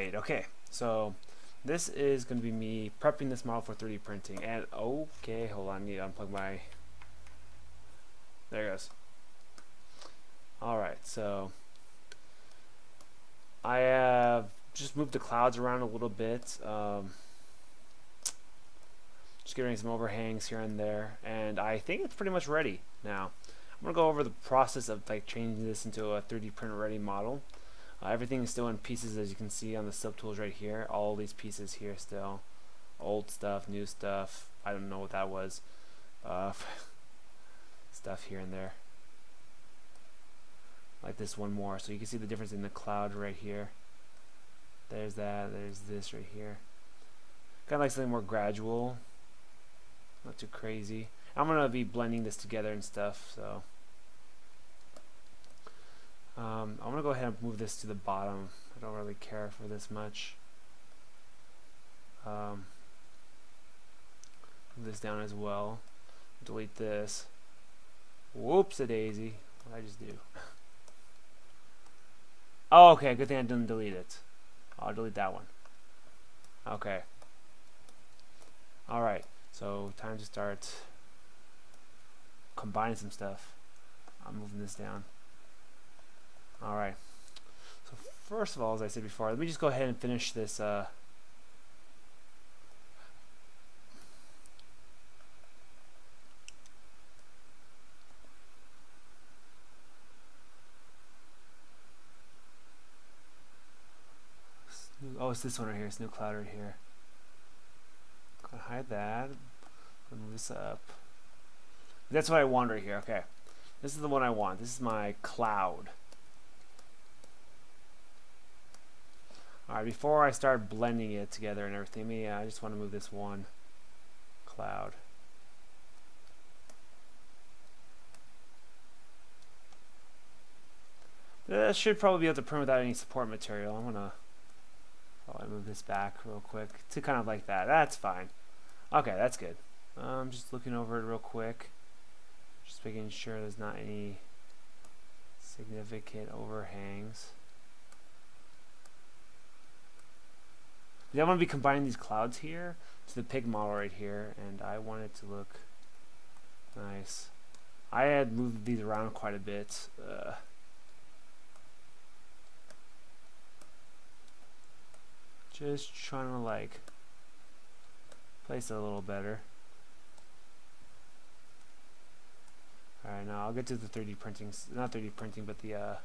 Alright, okay. So this is going to be me prepping this model for 3D printing. And okay, hold on, I need to unplug my... There it goes. Alright, so I have just moved the clouds around a little bit. Just getting some overhangs here and there. And I think it's pretty much ready now. I'm going to go over the process of like changing this into a 3D print ready model. Everything is still in pieces, as you can see on the subtools right here. All these pieces here still. Old stuff, new stuff. I don't know what that was. Stuff here and there. Like this one more. So you can see the difference in the cloud right here. There's that. There's this right here. Kind of like something more gradual. Not too crazy. I'm going to be blending this together and stuff. So I'm going to go ahead and move this to the bottom. I don't really care for this much. Move this down as well. Delete this. Whoops-a-daisy. What did I just do? Oh, okay. Good thing I didn't delete it. I'll delete that one. Okay. Alright. So, time to start combining some stuff. I'm moving this down. Alright. So, first of all, as I said before, let me just go ahead and finish this. Oh, it's this one right here. It's new cloud right here. Gonna hide that. Gonna move this up. That's what I want right here. Okay. This is the one I want. This is my cloud. Alright, before I start blending it together and everything, I just want to move this one cloud. That should probably be able to print without any support material. I'm gonna probably move this back real quick to kind of like that. That's fine. Okay, that's good. I'm just looking over it real quick. Just making sure there's not any significant overhangs. I'm going to be combining these clouds here to the pig model right here, and I want it to look nice. I had moved these around quite a bit. Just trying to like place it a little better. Alright, now I'll get to the 3D printing, not 3D printing, but the I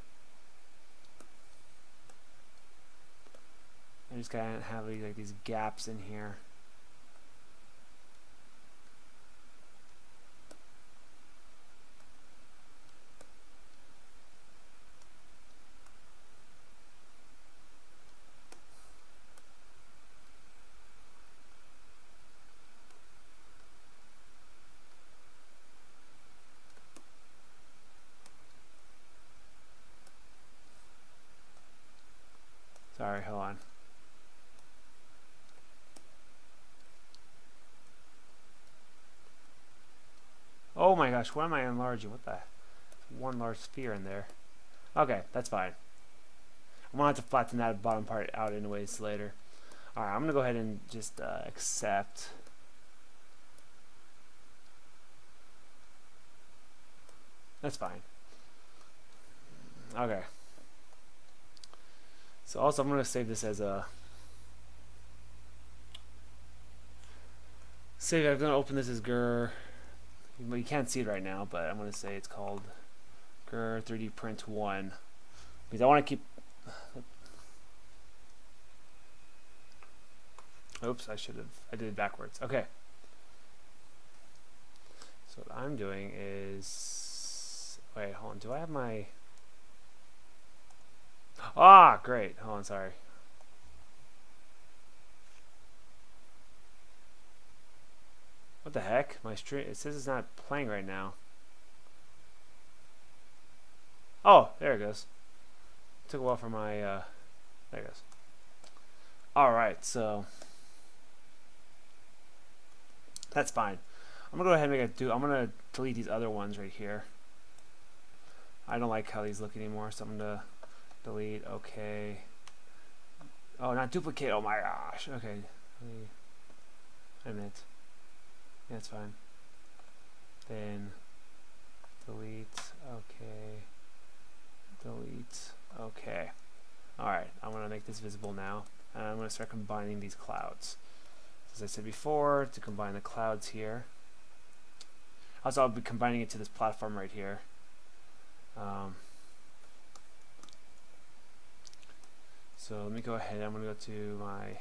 just gotta have like these gaps in here. Sorry, hold on. Oh my gosh, why am I enlarging? What the? One large sphere in there. Okay, that's fine. I'm gonna have to flatten that bottom part out anyways later. Alright, I'm gonna go ahead and just accept. That's fine. Okay. So also I'm gonna save this as a I'm gonna open this as Gir. You can't see it right now, but I'm gonna say it's called Gir 3D Print 1 because I want to keep. Oops, I did it backwards. Okay. So what I'm doing is, wait, hold on. Do I have my? Ah, great. Hold on, sorry. What the heck? My stream, it says it's not playing right now. Oh, there it goes. Took a while for my, there it goes. Alright, so that's fine. I'm gonna go ahead and make I'm gonna delete these other ones right here. I don't like how these look anymore, so I'm gonna delete. Okay. Oh, not duplicate. Oh my gosh. Okay. Wait a minute. Yeah, that's fine. Then delete. Okay. Delete. Okay. Alright, I'm going to make this visible now. And I'm going to start combining these clouds. As I said before, to combine the clouds here. Also, I'll be combining it to this platform right here. So let me go ahead. I'm going to go to my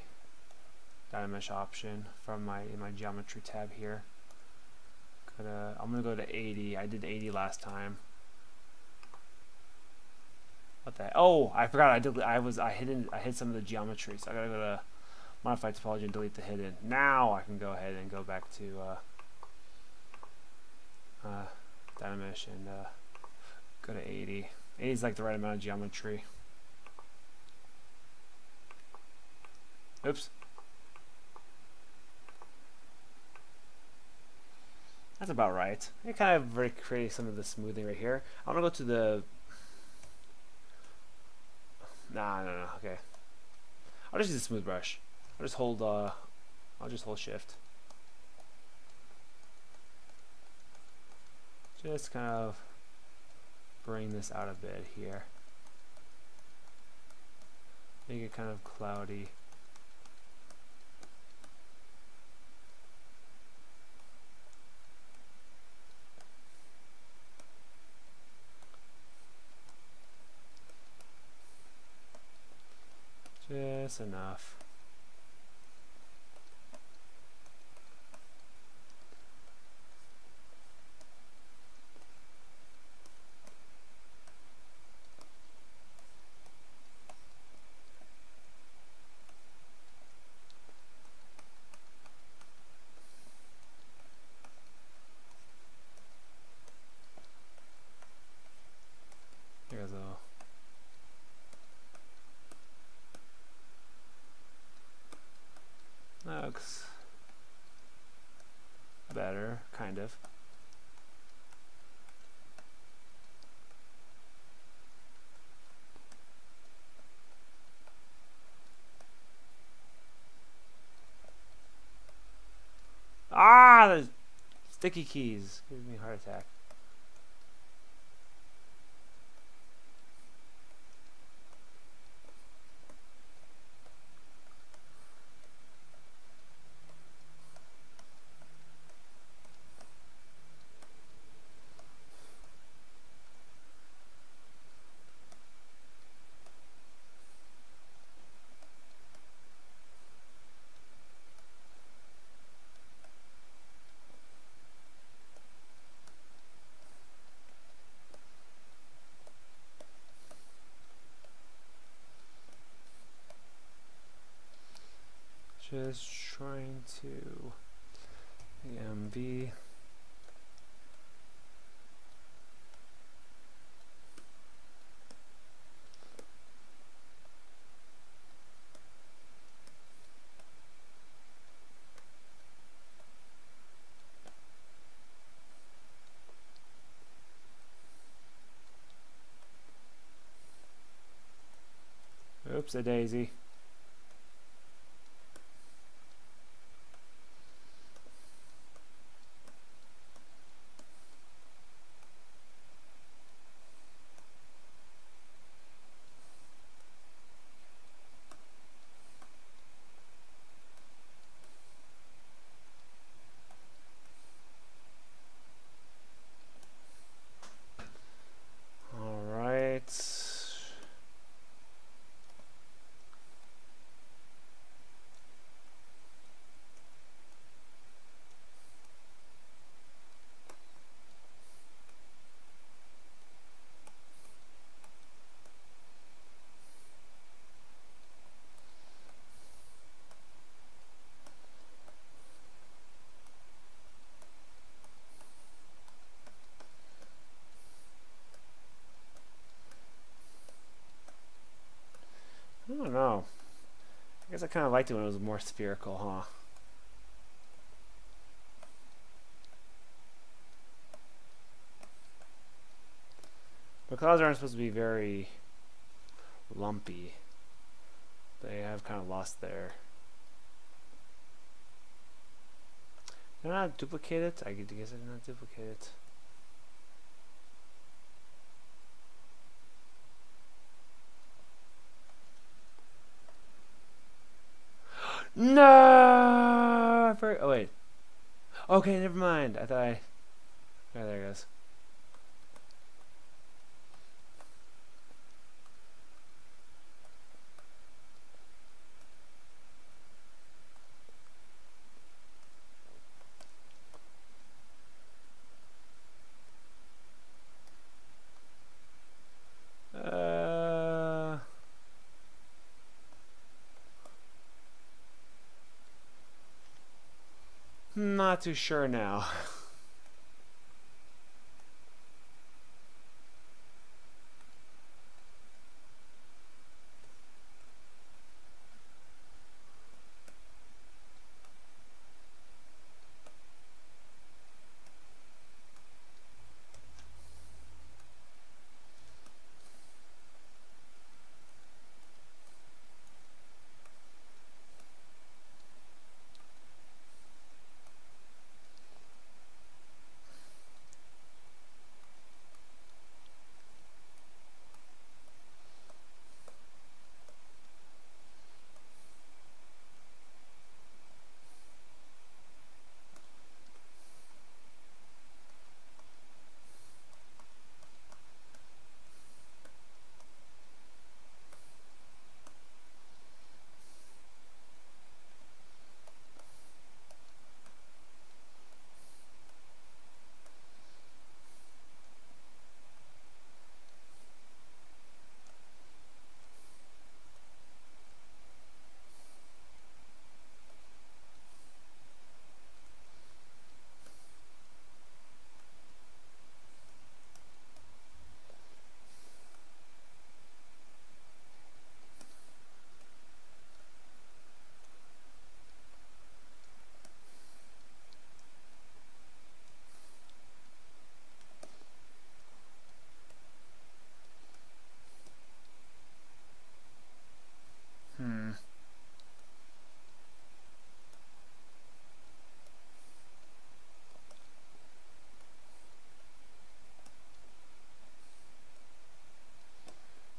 data mesh option from my geometry tab here. I'm going to go to 80. I did 80 last time. What the heck? Oh, I forgot. I hid some of the geometry, so I gotta go to modify topology and delete the hidden. Now I can go ahead and go back to data mesh and go to 80. 80 is like the right amount of geometry. Oops. That's about right. It kind of creating some of the smoothing right here. I'm gonna go to the. No. Okay. I'll just use the smooth brush. I'll just hold shift. Just kind of bring this out a bit here. Make it kind of cloudy. Just enough. There goes a. Looks better, kind of. Ah, the sticky keys give me a heart attack. Just trying to AMV. Oops, a daisy. I don't know. I guess I kind of liked it when it was more spherical, huh? But clouds aren't supposed to be very lumpy. They have kind of lost their... Did I not duplicate it? I guess I did not duplicate it. No! Oh, wait. Okay, never mind. I thought I... Oh, there it goes. Not too sure now.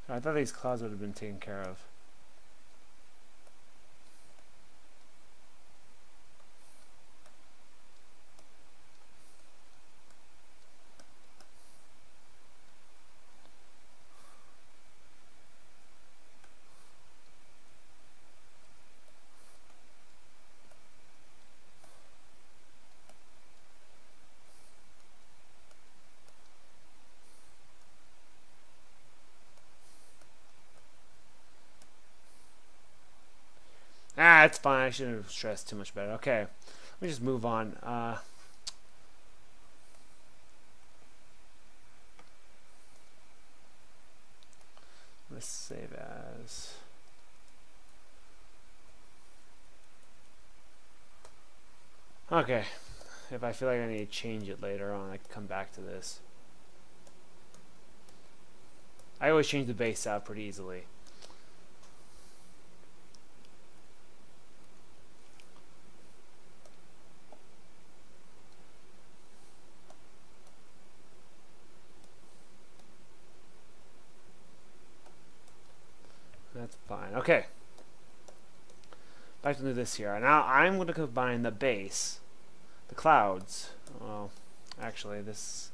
I thought these clouds would have been taken care of. Ah, it's fine. I shouldn't have stressed too much about it. Okay, let me just move on. Let's save as. Okay, if I feel like I need to change it later on, I can come back to this. I always change the base out pretty easily. That's fine. Okay. Back to do this here. Now I'm going to combine the base, the clouds. Well, actually, this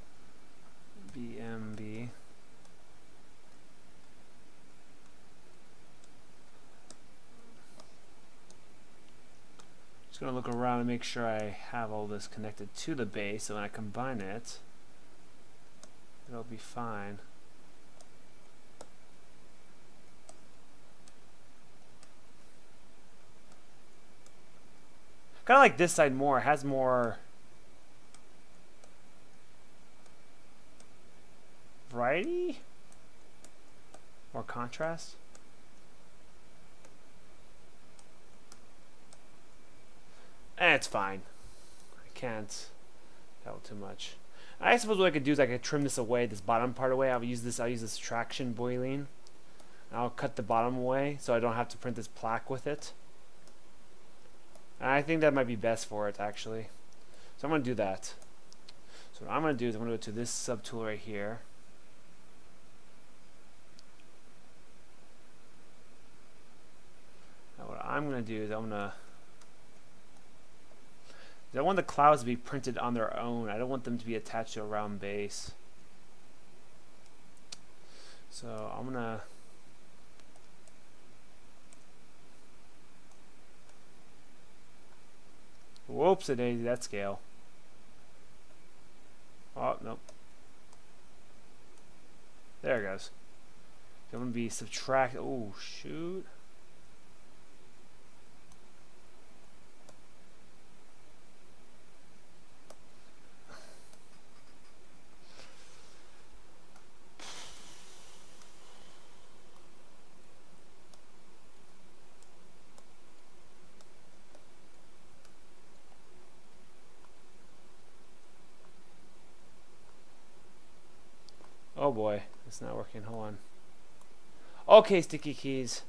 BMB. Just going to look around and make sure I have all this connected to the base, so when I combine it, it'll be fine. Kind of like this side more. It has more variety? More contrast? It's fine. I can't tell too much. I suppose what I could do is I could trim this away, this bottom part away. I'll use this traction boiling. I'll cut the bottom away so I don't have to print this plaque with it. And I think that might be best for it, actually. So I'm going to do that. So what I'm going to do is I'm going to go to this subtool right here. Now what I'm going to do is I want the clouds to be printed on their own. I don't want them to be attached to a round base. So I'm going to whoops-a-daisy, that scale. Oh, nope. There it goes. So I'm going to be subtract. Oh, shoot. Oh boy, it's not working. Hold on. Okay, sticky keys.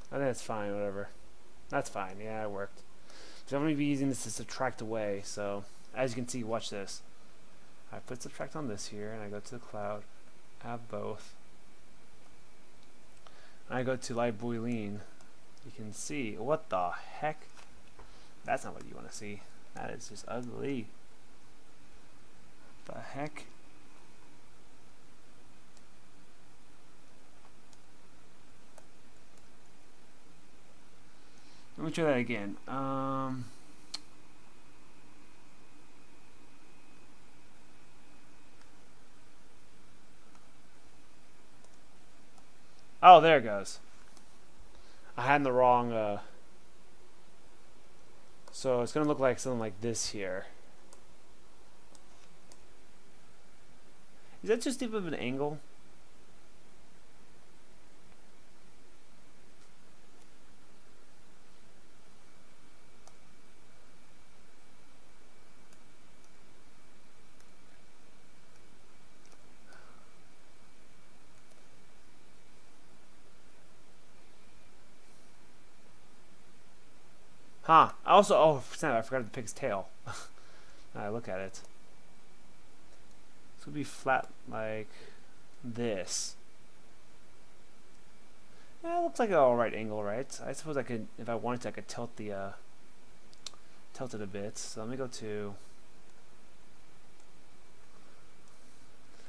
I think that's fine, whatever. That's fine, yeah, it worked. So I'm going to be using this to subtract away, so as you can see, watch this. I put subtract on this here, and I go to the cloud, have both. I go to light boolean. You can see, what the heck? That's not what you want to see. That is just ugly. What the heck? Let me try that again. Oh, there it goes. I had the wrong. So it's gonna look like something like this here. Is that too steep of an angle? Huh. Also, oh snap, I forgot to pick his tail. Now I look at it. This would be flat like this. Yeah, it looks like an alright angle, right? I suppose I could, if I wanted to, I could tilt the tilt it a bit. So let me go to.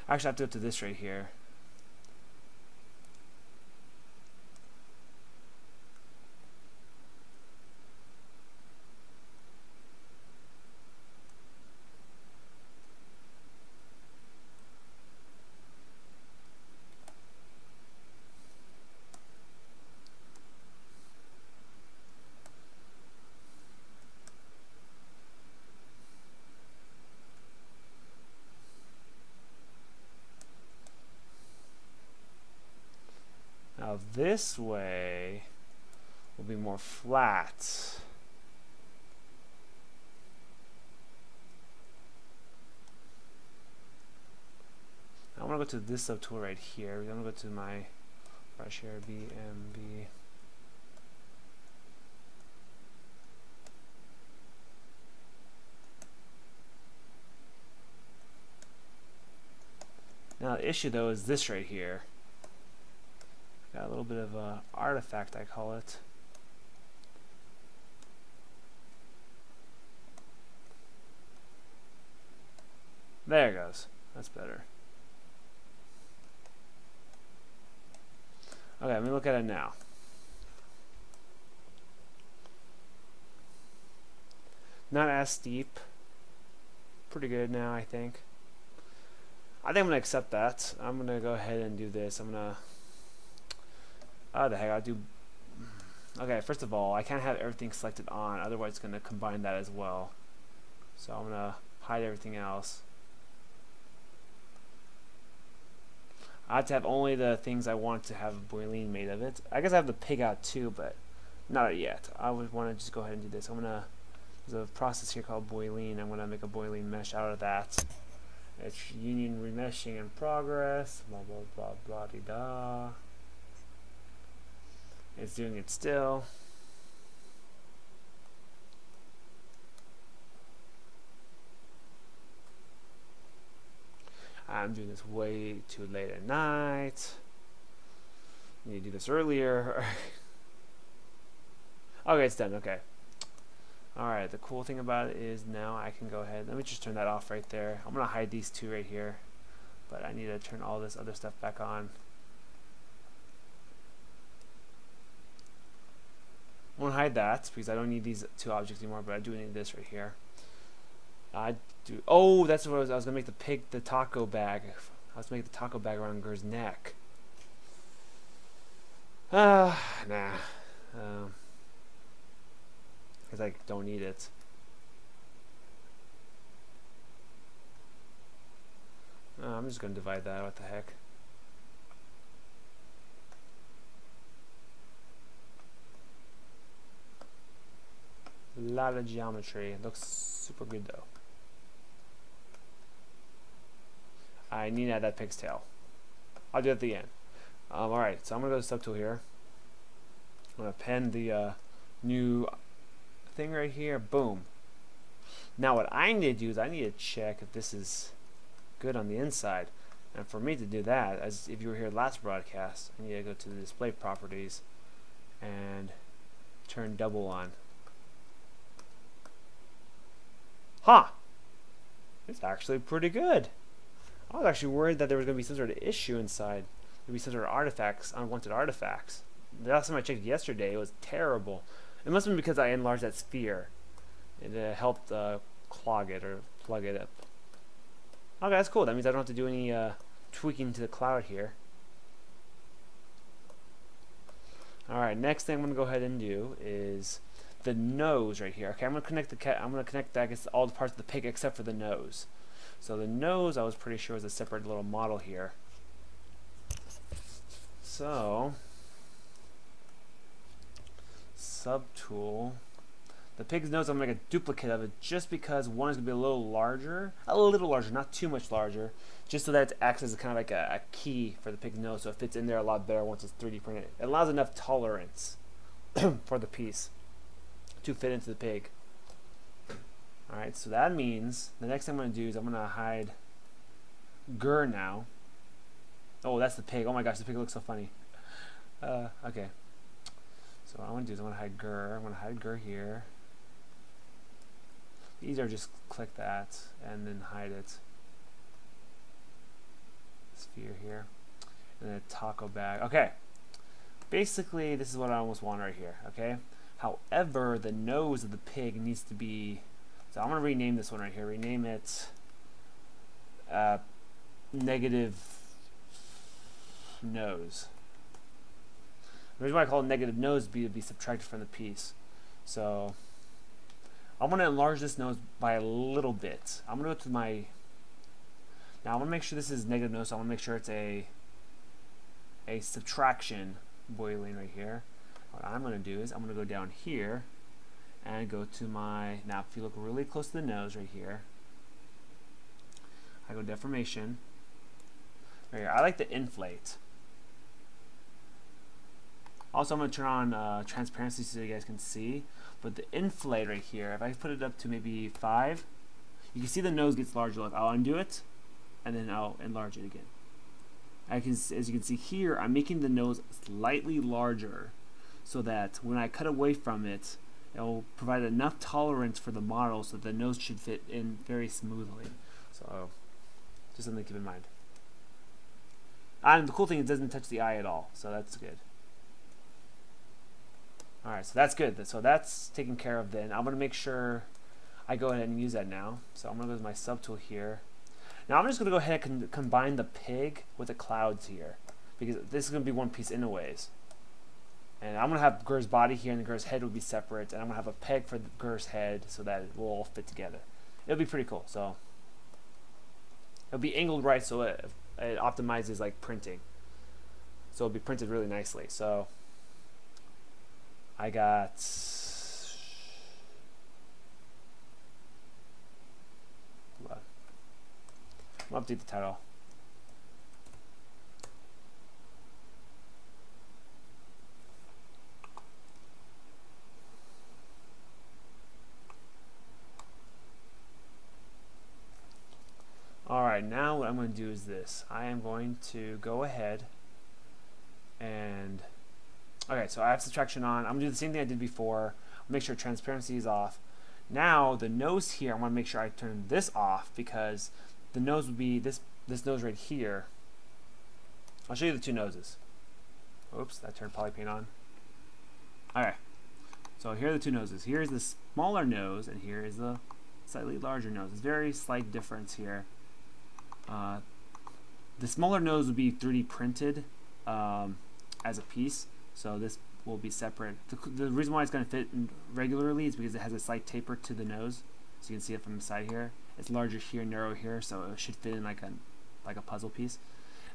Actually, I have to go to this right here. Now this way will be more flat. I want to go to this subtool right here. I'm going to go to my brush here, BMB. Now the issue though is this right here. Got a little bit of a artifact, I call it. There it goes. That's better. Okay, let me look at it now. Not as steep. Pretty good now, I think. I think I'm going to accept that. I'm going to go ahead and do this. I'm going to Oh, the heck, I'll do... Okay, first of all, I can't have everything selected on, otherwise it's going to combine that as well. So I'm going to hide everything else. I have to have only the things I want to have boiling made of it. I guess I have the pig out too, but not yet. I would want to just go ahead and do this. There's a process here called boiling. I'm going to make a boiling mesh out of that. It's union remeshing in progress. Blah, blah, blah, blah, de da. It's doing it still. I'm doing this way too late at night. I need to do this earlier. Okay, it's done. Okay. Alright, the cool thing about it is now I can go ahead. Let me just turn that off right there. I'm going to hide these two right here. But I need to turn all this other stuff back on. I won't hide that because I don't need these two objects anymore, but I do need this right here. I do. Oh, that's what I was gonna make the taco bag. I was gonna make the taco bag around Gir's neck. Nah. Because I don't need it. I'm just gonna divide that. What the heck? A lot of geometry. It looks super good though. I need to add that pig's tail. I'll do it at the end. Alright, so I'm going to go to subtool here. I'm going to pen the new thing right here. Boom. Now what I need to do is I need to check if this is good on the inside. And for me to do that, as if you were here last broadcast, I need to go to the display properties and turn double on. Huh! It's actually pretty good. I was actually worried that there was going to be some sort of issue inside. There'd be some sort of artifacts, unwanted artifacts. The last time I checked yesterday, it was terrible. It must have been because I enlarged that sphere. It helped clog it or plug it up. Okay, that's cool. That means I don't have to do any tweaking to the cloud here. Alright, next thing I'm going to go ahead and do is the nose right here. Okay, I'm going to connect the cat. I'm going to connect, I guess, all the parts of the pig except for the nose. So the nose, I was pretty sure, was a separate little model here. So, subtool. The pig's nose, I'm going to make a duplicate of it just because one is going to be a little larger, not too much larger, just so that it acts as kind of like a key for the pig's nose, so it fits in there a lot better once it's 3D printed. It allows enough tolerance for the piece to fit into the pig. Alright, so that means the next thing I'm going to do is I'm going to hide Gir now. Oh, that's the pig. Oh my gosh, the pig looks so funny. Okay. So what I want to do is I'm going to hide Gir. I'm going to hide Gir here. Easier, just click that and then hide it. Sphere here. And then a taco bag. Okay. Basically, this is what I almost want right here. Okay. However, the nose of the pig needs to be... So I'm going to rename this one right here. Rename it negative nose. The reason why I call it negative nose is to be subtracted from the piece. So I'm going to enlarge this nose by a little bit. I'm going to go to my... Now I'm going to make sure this is negative nose. So I want to make sure it's a subtraction boiling right here. What I'm going to do is I'm going to go down here and go to my, now if you look really close to the nose right here, I go deformation. Right here, I like to inflate. Also, I'm going to turn on transparency so you guys can see. But the inflate right here, if I put it up to maybe 5, you can see the nose gets larger. Look, I'll undo it, and then I'll enlarge it again. As you can see here, I'm making the nose slightly larger so that when I cut away from it, it will provide enough tolerance for the model so that the nose should fit in very smoothly. So, just something to keep in mind. And the cool thing is it doesn't touch the eye at all, so that's good. Alright, so that's good. So that's taken care of then. I'm going to make sure I go ahead and use that now. So I'm going to go to my subtool here. Now I'm just going to go ahead and combine the pig with the clouds here, because this is going to be one piece anyways. And I'm going to have Gir's body here, and the Gir's head will be separate. And I'm going to have a peg for the Gir's head so that it will all fit together. It'll be pretty cool. So it'll be angled right so it optimizes like printing. So it'll be printed really nicely. So I got... I'll update the title. Alright, now what I'm going to do is this. I am going to go ahead and... Okay, so I have subtraction on. I'm going to do the same thing I did before. Make sure transparency is off. Now, the nose here, I want to make sure I turn this off because the nose would be this nose right here. I'll show you the two noses. Oops, that turned polypaint on. Okay, so here are the two noses. Here's the smaller nose, and here is the slightly larger nose. It's a very slight difference here. The smaller nose would be 3D printed as a piece, so this will be separate. The reason why it's going to fit in regularly is because it has a slight taper to the nose, so you can see it from the side here. It's larger here, narrow here, so it should fit in like a puzzle piece.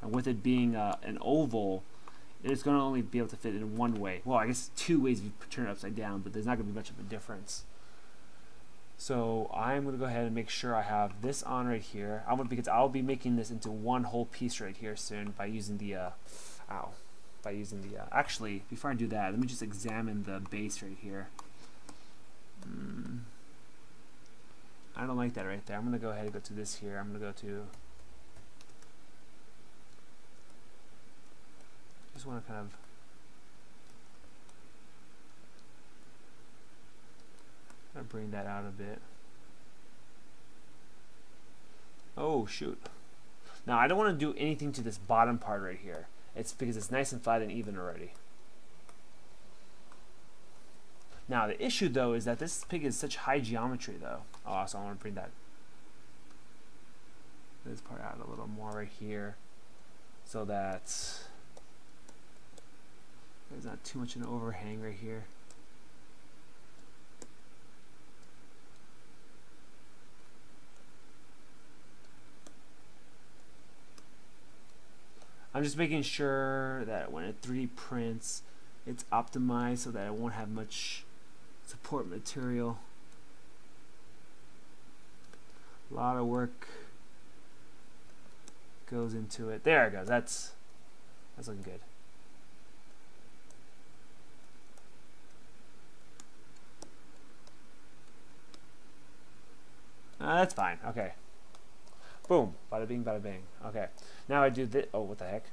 And with it being an oval, it's going to only be able to fit in one way. Well, I guess two ways if you turn it upside down, but there's not going to be much of a difference. So I'm going to go ahead and make sure I have this on right here. Because I'll be making this into one whole piece right here soon by using the actually, before I do that, let me just examine the base right here. I don't like that right there. I'm going to go ahead and go to this here. I'm going to go to... just want to kind of bring that out a bit. Oh, shoot. Now, I don't want to do anything to this bottom part right here. It's because it's nice and flat and even already. Now, the issue, though, is that this pig is such high geometry, though. Oh, so I want to bring this part out a little more right here so that there's not too much of an overhang right here. I'm just making sure that when it 3D prints, it's optimized so that it won't have much support material. A lot of work goes into it. There it goes. That's looking good. That's fine. Okay. Boom. Bada bing, bada bing. Okay. Now I do this. Oh, what the heck?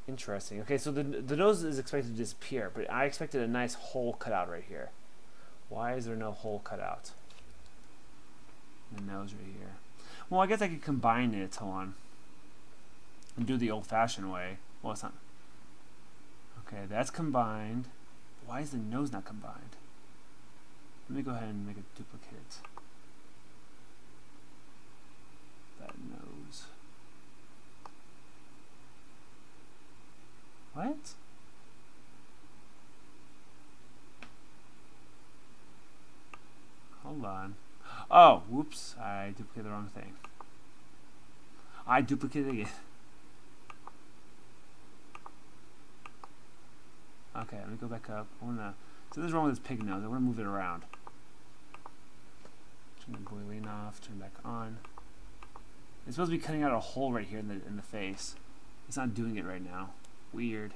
Interesting. Okay, so the nose is expected to disappear, but I expected a nice hole cut out right here. Why is there no hole cut out? The nose right here. Well, I guess I could combine it. Hold on. And do the old-fashioned way. Well, it's not. Okay, that's combined. Why is the nose not combined? Let me go ahead and make a duplicate. That nose. What? Hold on. Oh, whoops. I duplicated the wrong thing. I duplicated it. Okay, let me go back up. So this is wrong with this pig nose. I want to move it around. Turn the boiling off, turn back on. It's supposed to be cutting out a hole right here in the face. It's not doing it right now. Weird.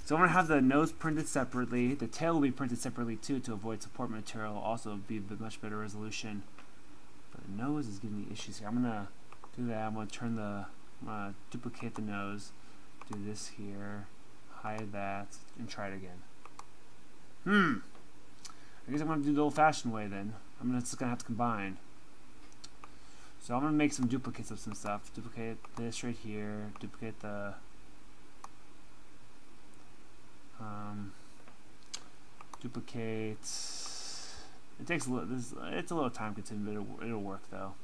So I'm going to have the nose printed separately. The tail will be printed separately too to avoid support material. Also be a much better resolution. But the nose is giving me issues here. I'm going to do that. I'm going to duplicate the nose. Do this here. Hide that. And try it again. I guess I'm going to do the old-fashioned way then. I'm just going to have to combine. So I'm going to make some duplicates of some stuff. Duplicate this right here. Duplicate the... duplicate... It takes a little... It's a little time-consuming, but it'll work though.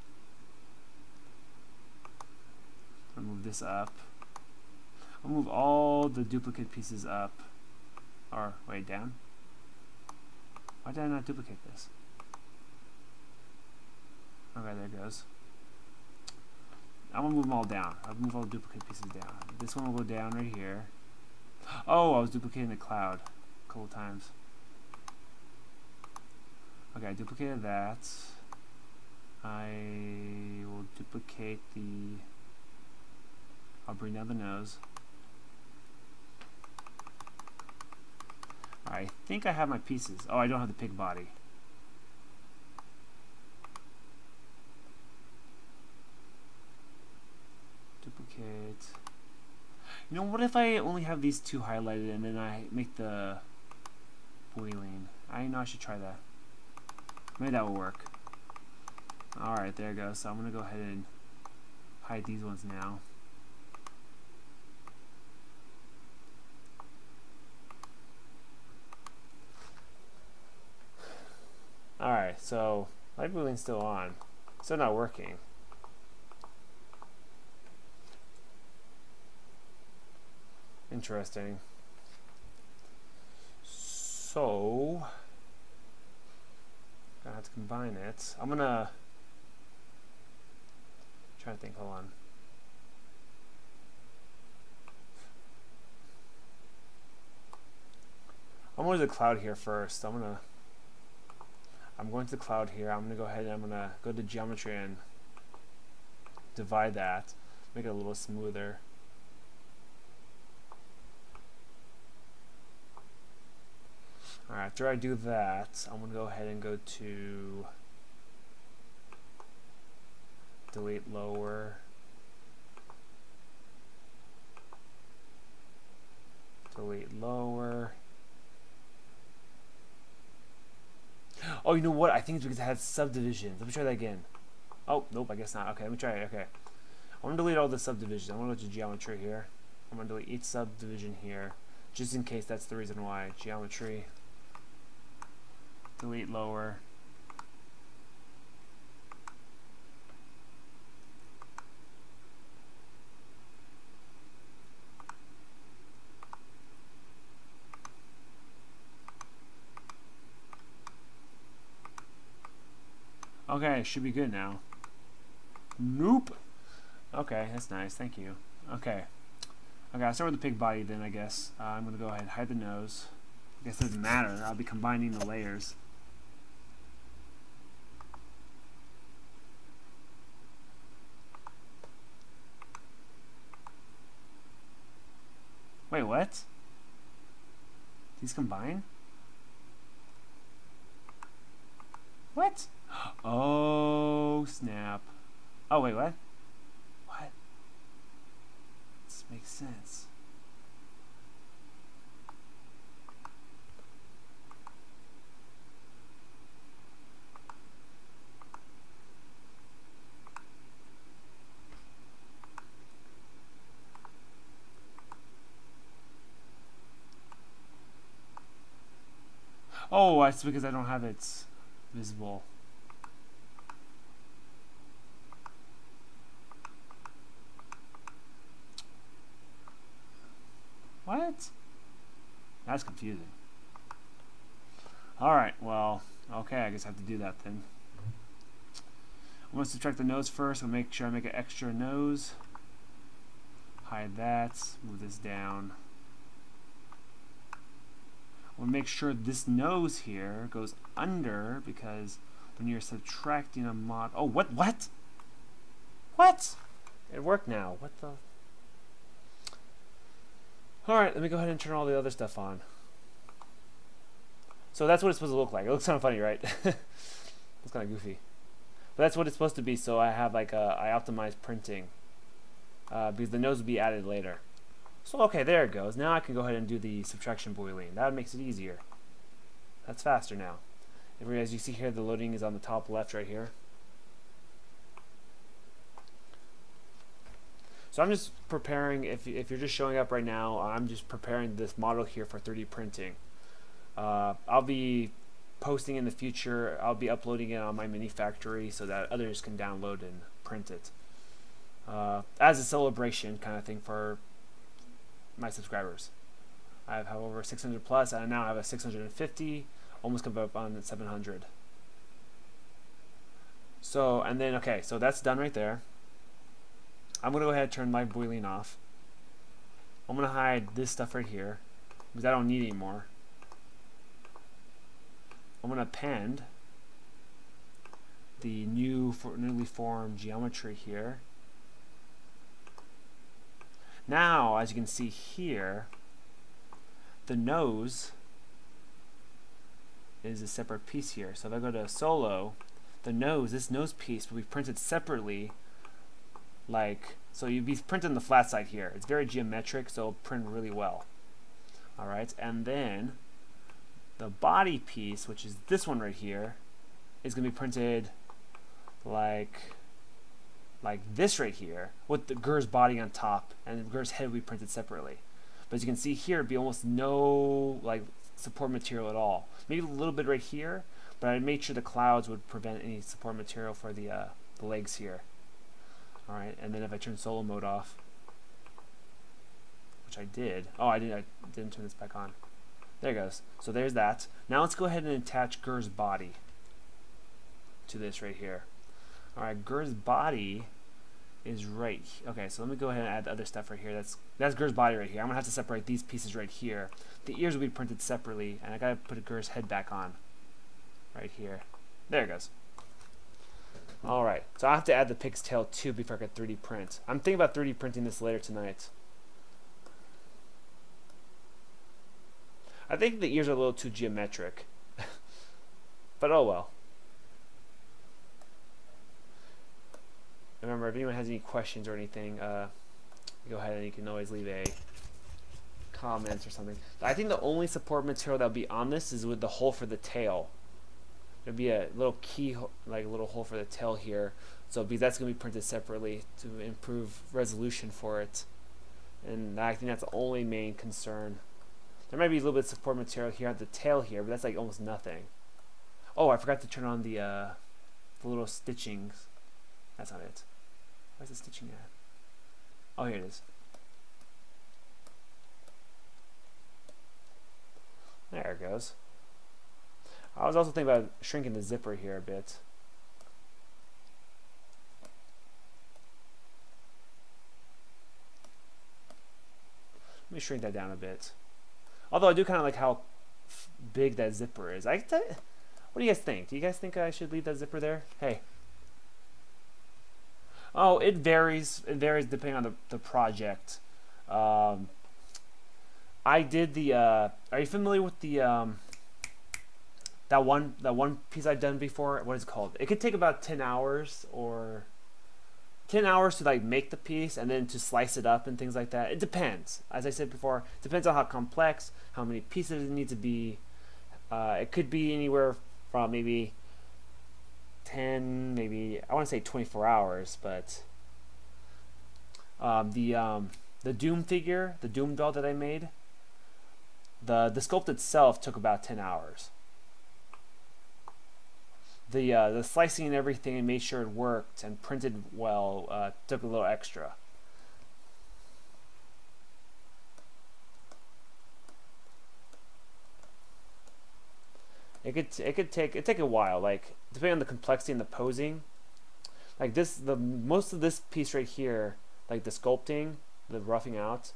I'll move this up. I'll move all hold the duplicate pieces up, or wait, down. Why did I not duplicate this? Okay, there it goes. I'm gonna move them all down. I'll move all the duplicate pieces down. This one will go down right here. Oh, I was duplicating the cloud a couple times. Okay, I duplicated that. I will duplicate the... I'll bring down the nose. I think I have my pieces. Oh, I don't have the pig body. Duplicate. You know, what if I only have these two highlighted and then I make the boiling? I know I should try that. Maybe that will work. Alright, there it goes. So I'm going to go ahead and hide these ones now. Alright, so my boiling's still on. Still not working. Interesting. So I have to combine it. I'm gonna try to think. Hold on. I'm going to the cloud here first. I'm going to the cloud here. I'm gonna go ahead and I'm gonna go to geometry and divide that, make it a little smoother. Alright, after I do that, I'm going to go ahead and go to delete lower, delete lower. Oh, you know what? I think it's because it had subdivisions. Let me try that again. Oh, nope, I guess not. Okay, let me try it. Okay. I'm going to delete all the subdivisions. I'm going to go to geometry here. I'm going to delete each subdivision here, just in case that's the reason why. Geometry. Delete lower. Okay, should be good now. Nope. Okay, that's nice. Thank you. Okay. Okay, I'll start with the pig body then, I guess. I'm going to go ahead and hide the nose. I guess it doesn't matter. I'll be combining the layers. Wait, what? These combine? What? Oh, snap. Oh, wait, what? What? This makes sense. Oh, that's because I don't have it visible. What? That's confusing. Alright, well, okay, I guess I have to do that then. I'm going to subtract the nose first. I'll make sure I make an extra nose. Hide that. Move this down. We'll make sure this nose here goes under, because when you're subtracting a mod... Oh, what? What? What? It worked now. What the... Alright, let me go ahead and turn all the other stuff on. So that's what it's supposed to look like. It looks kind of funny, right? It's kind of goofy. But that's what it's supposed to be, so I have like I optimized printing. Because the nose will be added later. So okay, there it goes. Now I can go ahead and do the subtraction boiling. That makes it easier. That's faster now. As you see here, the loading is on the top left right here. So I'm just preparing, if you're just showing up right now, I'm just preparing this model here for 3D printing. I'll be posting in the future. I'll be uploading it on my mini factory so that others can download and print it. As a celebration kind of thing for my subscribers. I have over 600 plus, and now I have a 650, almost come up on 700. So, and then, okay, so that's done right there. I'm going to go ahead and turn live boiling off. I'm going to hide this stuff right here, because I don't need anymore. I'm going to append the newly formed geometry here. Now, as you can see here, the nose is a separate piece here. So if I go to solo, the nose, this nose piece will be printed separately, like, so you'd be printing the flat side here. It's very geometric, so it'll print really well. Alright, and then the body piece, which is this one right here, is going to be printed like this right here, with the Gir's body on top, and the Gir's head will be printed separately. But as you can see here, it'd be almost no like support material at all. Maybe a little bit right here, but I made sure the clouds would prevent any support material for the legs here. All right, and then if I turn solo mode off, which I did. Oh, I didn't turn this back on. There it goes. So there's that. Now let's go ahead and attach Gir's body to this right here. All right, Gir's body is right. Okay, so let me go ahead and add the other stuff right here. That's Gir's body right here. I'm gonna have to separate these pieces right here. The ears will be printed separately, and I gotta put a Gir's head back on right here. There it goes. All right, so I have to add the pig's tail too before I can 3D print. I'm thinking about 3D printing this later tonight. I think the ears are a little too geometric, but oh well. Remember, if anyone has any questions or anything, go ahead and you can always leave a comment or something. I think the only support material that'll be on this is with the hole for the tail. There'll be a little key, like a little hole for the tail here. So because that's going to be printed separately to improve resolution for it. And I think that's the only main concern. There might be a little bit of support material here at the tail here, but that's like almost nothing. Oh, I forgot to turn on the little stitchings. That's not it. Where's the stitching at? Oh, here it is. There it goes. I was also thinking about shrinking the zipper here a bit. Let me shrink that down a bit. Although I do kind of like how big that zipper is. What do you guys think? Do you guys think I should leave that zipper there? Hey. Oh, it varies. It varies depending on the project. I did the. Are you familiar with the that one piece I've done before? What is it called? It could take about 10 hours or 10 hours to like make the piece and then to slice it up and things like that. It depends. As I said before, it depends on how complex, how many pieces it needs to be. It could be anywhere from maybe 10, maybe I want to say 24 hours, but the Doom figure, the Doom doll that I made, the sculpt itself took about 10 hours. The slicing and everything and made sure it worked and printed well took a little extra. It could take a while, like depending on the complexity and the posing. Like this, most of this piece right here, like the sculpting, the roughing out,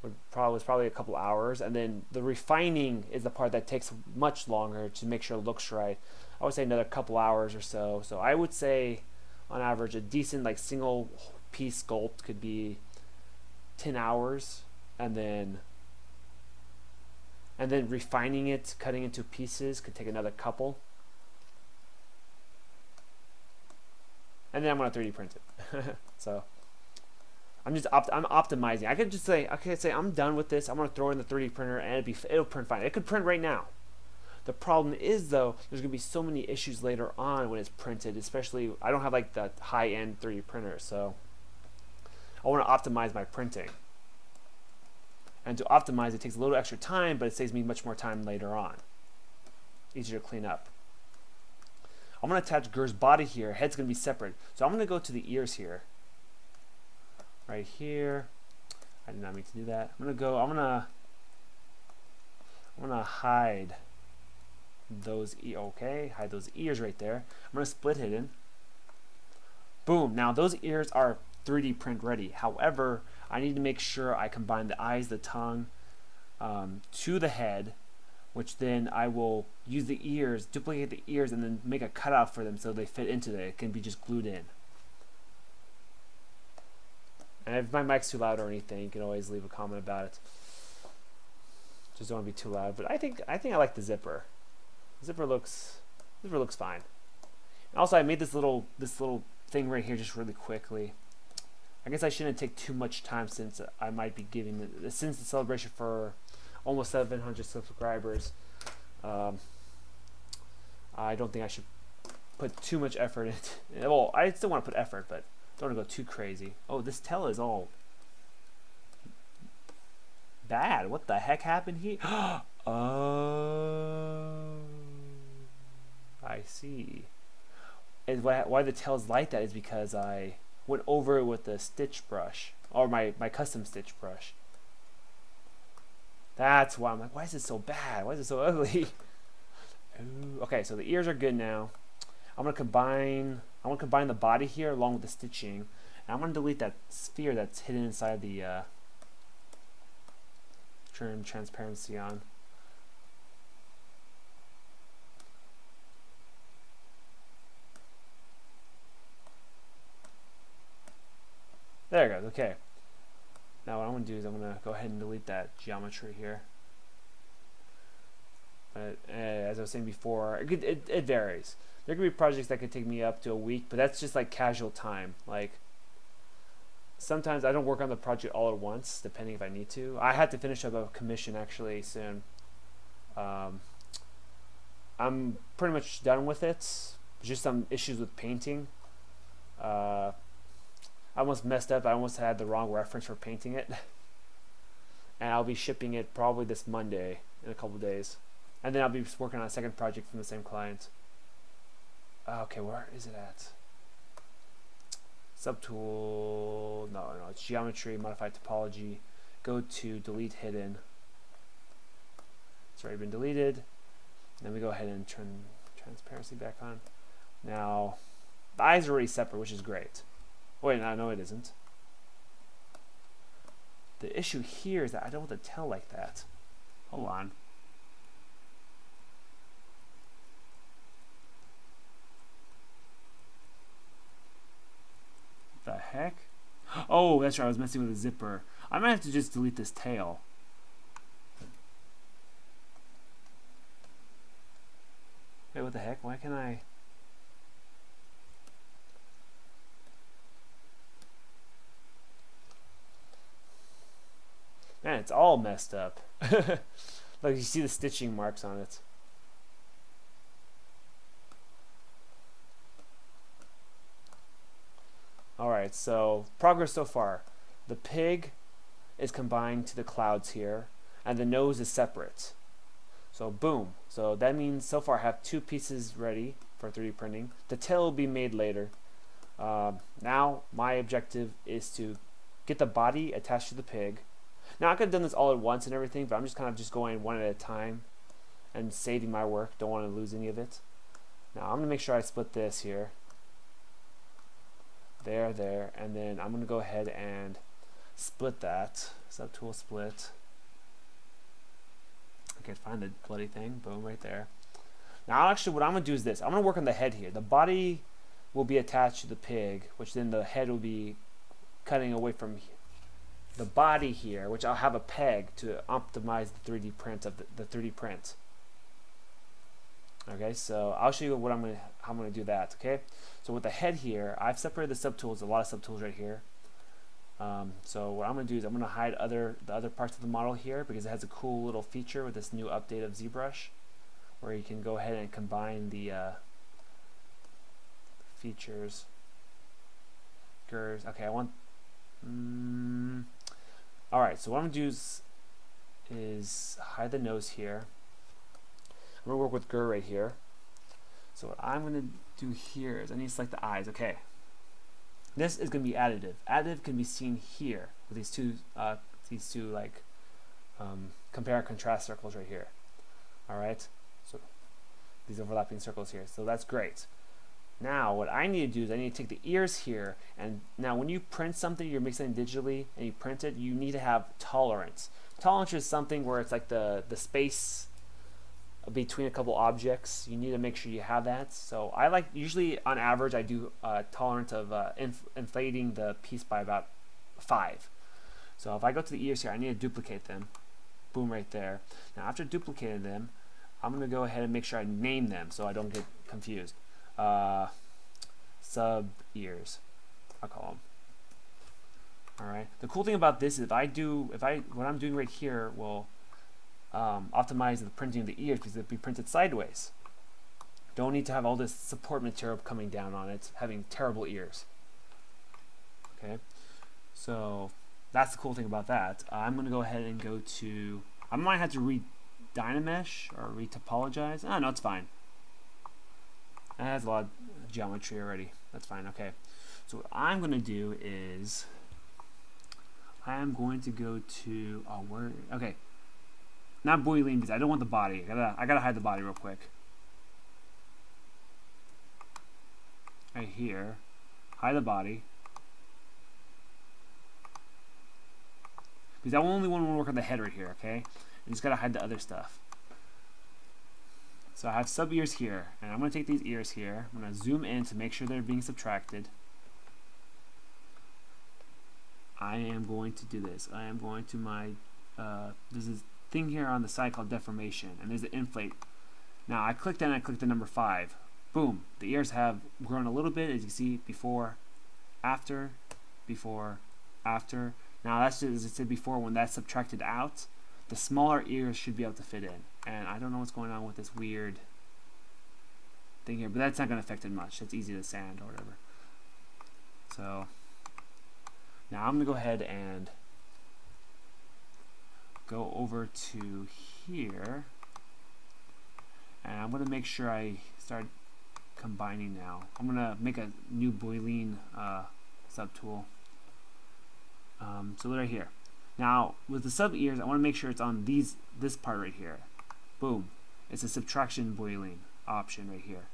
was probably a couple hours, and then the refining is the part that takes much longer to make sure it looks right. I would say another couple hours or so. So I would say, on average, a decent like single piece sculpt could be 10 hours, and then refining it, cutting into pieces, could take another couple. And then I'm gonna 3D print it. So I'm optimizing. I could just say, I'm done with this. I'm gonna throw it in the 3D printer and it'll print fine. It could print right now. The problem is though, there's gonna be so many issues later on when it's printed. Especially, I don't have like the high-end 3D printer, so I want to optimize my printing. And to optimize, it takes a little extra time, but it saves me much more time later on. Easier to clean up. I'm going to attach Gir's body here. Head's going to be separate. So I'm going to go to the ears here. Right here. I did not mean to do that. I'm gonna hide those hide those ears right there. I'm gonna split hidden. Boom. Now those ears are 3D print ready. However, I need to make sure I combine the eyes, the tongue, to the head, which then I will use the ears, duplicate the ears, and then make a cutout for them so they fit into it. It can be just glued in. And if my mic's too loud or anything, you can always leave a comment about it. Just don't want to be too loud. But I think I like the zipper. The zipper looks fine. And also, I made this little thing right here just really quickly. I guess I shouldn't take too much time since I might be giving since the celebration for almost 700 subscribers. I don't think I should put too much effort into it. Well, I still want to put effort, but don't want to go too crazy. Oh, this tail is all bad. What the heck happened here? Oh, I see. And why the tail's like that is because I went over it with the stitch brush, or my custom stitch brush. That's why I'm like, why is it so bad? Why is it so ugly? Ooh, okay, so the ears are good now. I want to combine the body here along with the stitching. And I'm going to delete that sphere that's hidden inside the turn transparency on. There it goes. Okay. Now what I'm going to do is I'm going to go ahead and delete that geometry here. But as I was saying before, it varies. There could be projects that could take me up to a week, but that's just like casual time. Like sometimes I don't work on the project all at once, depending if I need to. I had to finish up a commission actually soon. I'm pretty much done with it. Just some issues with painting. I almost messed up. I almost had the wrong reference for painting it. And I'll be shipping it probably this Monday in a couple of days. And then I'll be working on a second project from the same client. Okay, where is it at? Subtool, no, it's geometry, modify topology. Go to delete hidden. It's already been deleted. Then we go ahead and turn transparency back on. Now, the eyes are already separate, which is great. Wait, no, it isn't. The issue here is that I don't want to tell like that. Hold on. The heck? Oh, that's right, I was messing with the zipper. I might have to just delete this tail. Wait, what the heck? Why can't I? Man, it's all messed up. Like you see the stitching marks on it. Alright, so progress so far. The pig is combined to the clouds here, and the nose is separate. So boom. So that means so far I have two pieces ready for 3D printing. The tail will be made later. Now my objective is to get the body attached to the pig. Now I could have done this all at once and everything, but I'm just kind of just going one at a time and saving my work. Don't want to lose any of it. Now I'm going to make sure I split this here. There, and then I'm going to go ahead and split that. Subtool split. Okay, find the bloody thing. Boom, right there. Now actually what I'm going to do is this. I'm going to work on the head here. The body will be attached to the pig, which then the head will be cutting away from the body here, which I'll have a peg to optimize the 3D print of the 3D print. Okay, so I'll show you how I'm gonna do that. Okay, so with the head here, I've separated the subtools. A lot of subtools right here. So what I'm gonna do is I'm gonna hide the other parts of the model here because it has a cool little feature with this new update of ZBrush, where you can go ahead and combine the features. Girs. Okay, I want. All right, so what I'm gonna do is hide the nose here. I'm gonna work with Gir right here. So what I'm gonna do here is I need to select the eyes. Okay. This is gonna be additive. Additive can be seen here with these two these two like compare and contrast circles right here. All right, so these overlapping circles here. So that's great. Now what I need to do is I need to take the ears here, and now when you print something, you're mixing it digitally and you print it, you need to have tolerance. Tolerance is something where it's like the space between a couple objects. You need to make sure you have that. So I like, usually on average I do a tolerance of inflating the piece by about 5. So if I go to the ears here, I need to duplicate them. Boom, right there. Now after duplicating them, I'm going to go ahead and make sure I name them so I don't get confused. Sub ears, I'll call them. Alright, the cool thing about this is what I'm doing right here will optimize the printing of the ears because it'll be printed sideways. Don't need to have all this support material coming down on it, having terrible ears. Okay, so that's the cool thing about that. I'm going to go ahead and go to, I might have to re-dynamesh or re-topologize. Ah, no, it's fine. It has a lot of geometry already. That's fine. Okay. So what I'm going to do is I'm going to go to okay. Not boiling because I don't want the body. I gotta hide the body real quick. Right here. Hide the body. Because I only want to work on the head right here, okay? I just gotta hide the other stuff. So I have sub ears here, and I'm going to take these ears here. I'm going to zoom in to make sure they're being subtracted. I am going to do this. I am going to my, there's this thing here on the side called deformation, and there's the inflate. Now I clicked that and I clicked the number 5. Boom, the ears have grown a little bit, as you can see, before, after. Now that's just, as I said before, when that's subtracted out, the smaller ears should be able to fit in. And I don't know what's going on with this weird thing here, but that's not going to affect it much. It's easy to sand or whatever. So now I'm going to go ahead and go over to here, and I'm going to make sure I start combining now. I'm going to make a new Boolean subtool. So right here. Now with the sub ears, I want to make sure it's on this part right here. Boom. It's a subtraction Boolean option right here.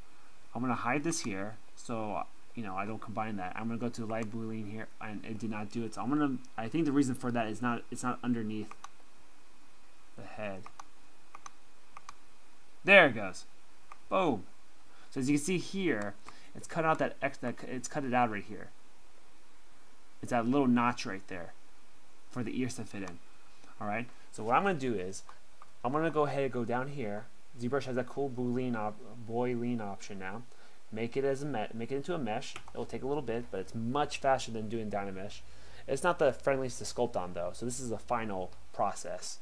I'm going to hide this here so I don't combine that. I'm going to go to the live Boolean here, and it did not do it. So I think the reason for that is it's not underneath the head. There it goes. Boom. So as you can see here, it's cut out it's cut it out right here. It's that little notch right there for the ears to fit in. Alright, so what I'm going to do is I'm going to go ahead and go down here. ZBrush has that cool Boolean option now. Make it into a mesh. It will take a little bit, but it's much faster than doing Dynamesh. It's not the friendliest to sculpt on though, so this is a final process.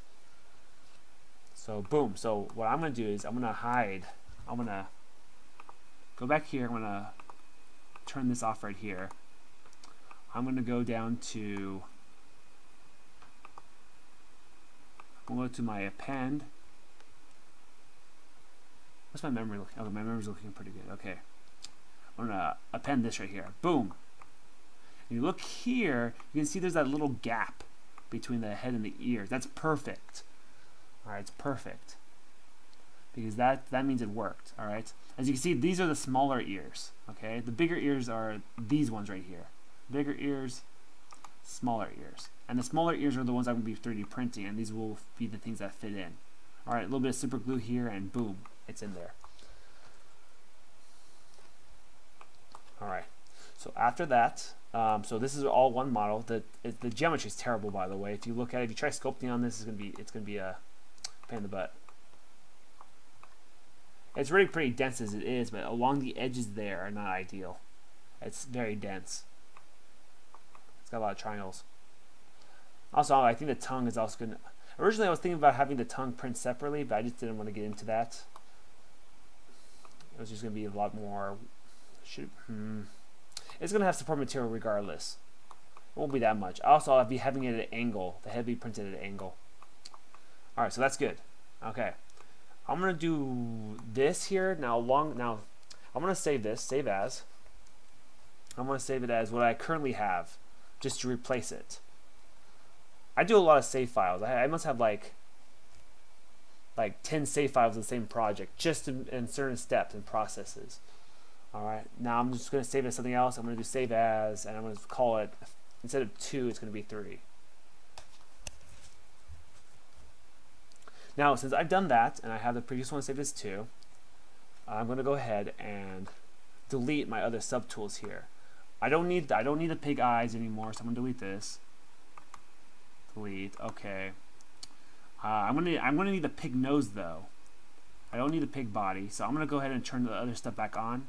So boom. So what I'm going to do is I'm going to go back here. I'm going to turn this off right here. I'm going to go down to, I'll go to my append. What's my memory looking? Oh, my memory's looking pretty good. Okay. I'm going to append this right here. Boom. And you look here, you can see there's that little gap between the head and the ears. That's perfect. Alright, it's perfect. Because that means it worked. Alright. As you can see, these are the smaller ears. Okay. The bigger ears are these ones right here. Bigger ears, smaller ears. And the smaller ears are the ones I'm going to be 3D printing, and these will be the things that fit in. Alright, a little bit of super glue here, and boom, it's in there. Alright, so after that, so this is all one model. The geometry is terrible, by the way. If you look at it, if you try sculpting on this, it's gonna be a pain in the butt. It's really pretty dense as it is, but along the edges there are not ideal. It's very dense. It's got a lot of triangles. Also, I think the tongue is also good. Originally, I was thinking about having the tongue print separately, but I just didn't want to get into that. It was just going to be a lot more. It's going to have support material regardless. It won't be that much. Also, I'll be having it at an angle. The head will be printed at an angle. Alright, so that's good. Okay. I'm going to do this here. Now, I'm going to save this. Save as. I'm going to save it as what I currently have, just to replace it. I do a lot of save files. I must have like 10 save files of the same project, just in certain steps and processes. All right, now I'm just going to save it as something else. I'm going to do save as, and I'm going to call it, instead of 2, it's going to be 3. Now, since I've done that, and I have the previous one saved as 2, I'm going to go ahead and delete my other subtools here. I don't need the pig eyes anymore, so I'm going to delete this. Delete. Okay. I'm gonna need the pig nose though. I don't need the pig body, so I'm gonna go ahead and turn the other stuff back on.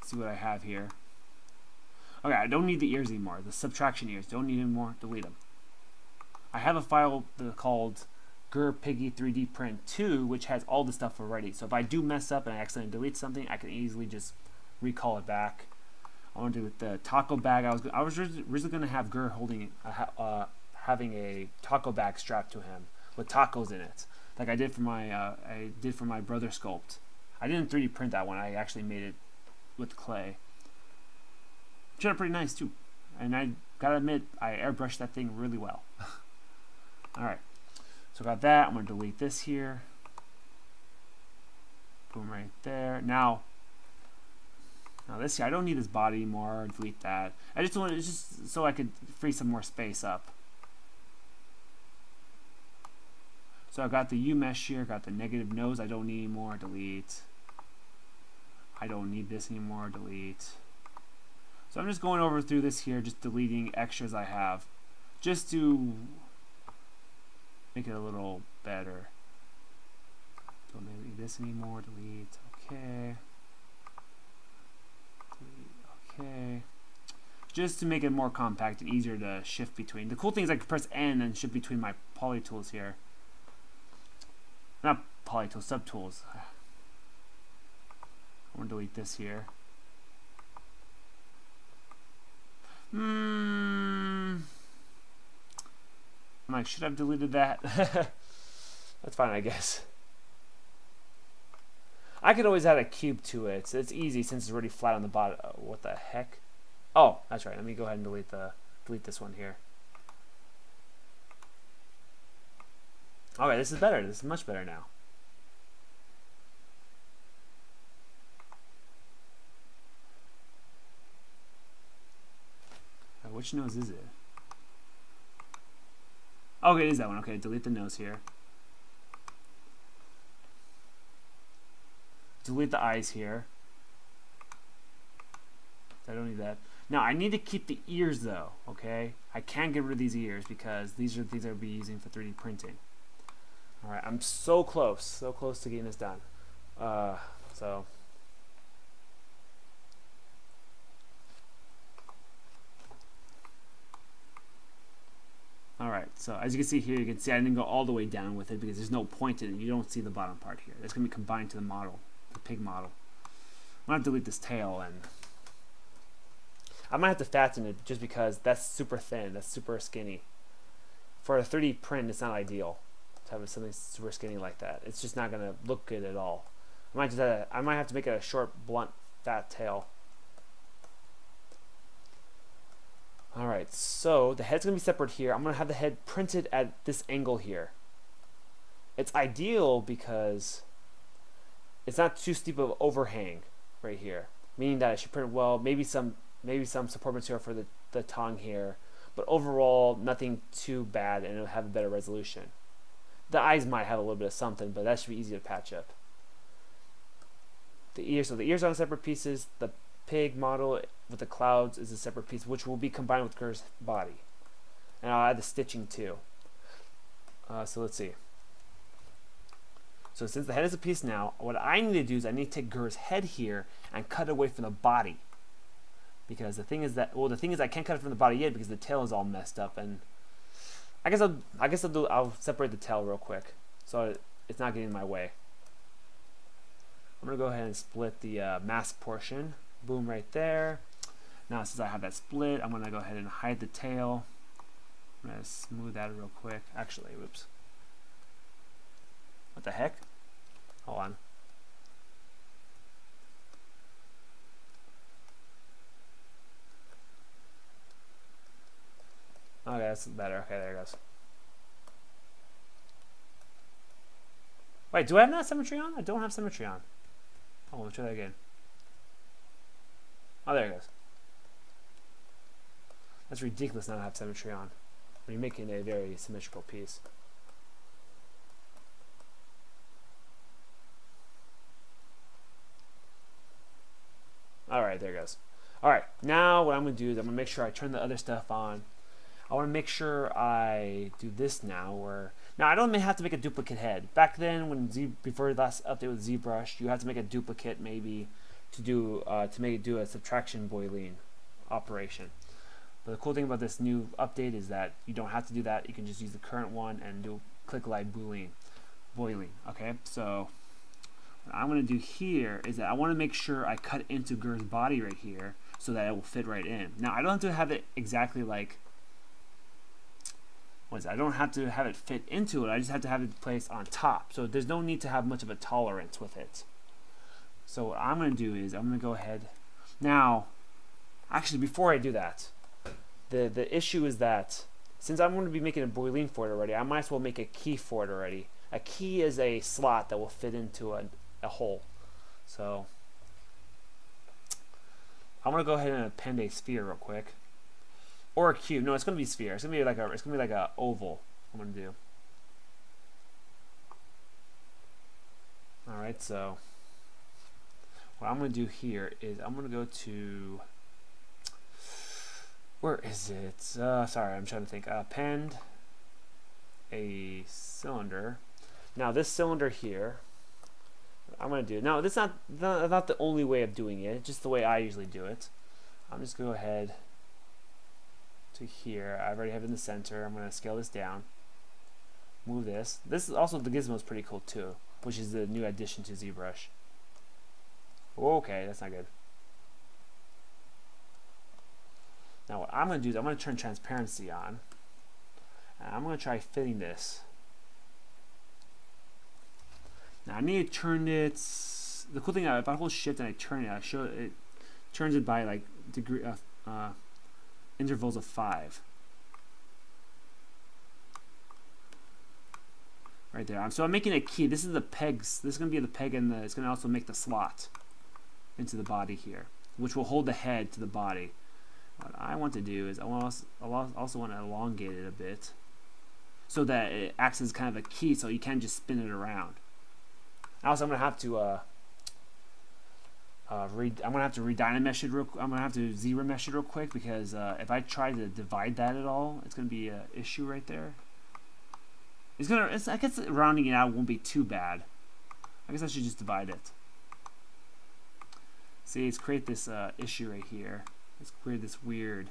See what I have here. Okay, I don't need the ears anymore. The subtraction ears, don't need anymore. Delete them. I have a file called Gir Piggy 3D Print 2, which has all the stuff already. So if I do mess up and I accidentally delete something, I can easily just recall it back. I want to do with the taco bag. I was originally going to have Gir holding having a taco bag strapped to him with tacos in it, like I did for my brother sculpt. I didn't 3D print that one. I actually made it with clay. It turned out pretty nice too, and I gotta admit I airbrushed that thing really well. All right, so I got that. I'm going to delete this here. Boom, right there. Now this here, I don't need this body anymore. Delete that. I just want it just so I could free some more space up. So I've got the U mesh here, got the negative nose I don't need anymore. Delete. I don't need this anymore. Delete. So I'm just going over through this here, just deleting extras I have, just to make it a little better. Don't need this anymore. Delete. Okay. Okay, just to make it more compact and easier to shift between. The cool thing is I can press N and shift between my poly tools here. Not poly tools, subtools. I'm going to delete this here. I'm like, should I have deleted that? That's fine, I guess. I could always add a cube to it, so it's easy since it's already flat on the bottom. What the heck? Oh, that's right. Let me go ahead and delete this one here. Okay, this is better. This is much better now. Which nose is it? Okay, it is that one. Okay, delete the nose here. Delete the eyes here. I don't need that. Now I need to keep the ears though, okay? I can't get rid of these ears because these are the things I'll be using for 3D printing. Alright, I'm so close to getting this done. Alright, so as you can see here, you can see I didn't go all the way down with it because there's no point in it. You don't see the bottom part here. That's going to be combined to the model, the pig model. I'm going to delete this tail, and I might have to fatten it just because that's super thin, that's super skinny. For a 3D print, it's not ideal to have something super skinny like that. It's just not going to look good at all. I might have to make it a short, blunt, fat tail. Alright, so the head's going to be separate here. I'm going to have the head printed at this angle here. It's ideal because it's not too steep of overhang right here, meaning that I should print well, maybe some support material for the tongue here, but overall nothing too bad, and it'll have a better resolution. The eyes might have a little bit of something, but that should be easy to patch up. The ears, so the ears are on separate pieces. The pig model with the clouds is a separate piece, which will be combined with Gir's body. And I'll add the stitching too. So let's see. So since the head is a piece now, what I need to do is I need to take Gir's head here and cut it away from the body. Because the thing is I can't cut it from the body yet because the tail is all messed up, and I guess I'll separate the tail real quick so it's not getting in my way. I'm gonna go ahead and split the mask portion. Boom, right there. Now since I have that split, I'm gonna go ahead and hide the tail. I'm gonna smooth that real quick. Actually, whoops. What the heck? Hold on. Okay, that's better. Okay, there it goes. Wait, do I have not symmetry on? I don't have symmetry on. Oh, let's try that again. Oh, there it goes. That's ridiculous not to have symmetry on when you're making a very symmetrical piece. Alright, there it goes. Alright, now what I'm going to do is I'm going to make sure I turn the other stuff on. I want to make sure I do this now. Now I don't have to make a duplicate head. Back then, before the last update with ZBrush, you have to make a duplicate maybe to do a subtraction boolean operation. But the cool thing about this new update is that you don't have to do that. You can just use the current one and do click like boolean. Okay, so what I'm going to do here is that I want to make sure I cut into Gir's body right here so that it will fit right in. Now I don't have to have it exactly like I don't have to have it fit into it. I just have to have it placed on top. So there's no need to have much of a tolerance with it. So what I'm going to do is I'm going to go ahead. Now, actually, before I do that, the issue is that since I'm going to be making a boolean for it already, I might as well make a key for it already. A key is a slot that will fit into a hole. So I'm going to go ahead and append a sphere real quick. Or a cube. No, it's going to be sphere. It's going to be like a oval. I'm going to do. All right. So what I'm going to do here is I'm going to go to, where is it? Sorry, I'm trying to think. Append a cylinder. Now this cylinder here, I'm going to do. Now this is not the only way of doing it. Just the way I usually do it. I'm just going to go ahead to here. I already have it in the center. I'm going to scale this down. Move this. This is also, the gizmo is pretty cool too, which is the new addition to ZBrush. Okay, that's not good. Now what I'm going to do is I'm going to turn transparency on. And I'm going to try fitting this. Now I need to turn it. The cool thing, if I hold shift and I turn it, it turns it by like degree intervals of 5. Right there. So I'm making a key. This is the pegs. This is going to be the peg, and it's going to also make the slot into the body here, which will hold the head to the body. What I want to do is I also want to elongate it a bit so that it acts as kind of a key, so you can't just spin it around. Also, I'm going to have to redynamesh it real. I'm gonna have to zremesh it real quick because if I try to divide that at all, it's gonna be an issue right there. I guess rounding it out won't be too bad. I guess I should just divide it. See, it's create this issue right here. Let's create this weird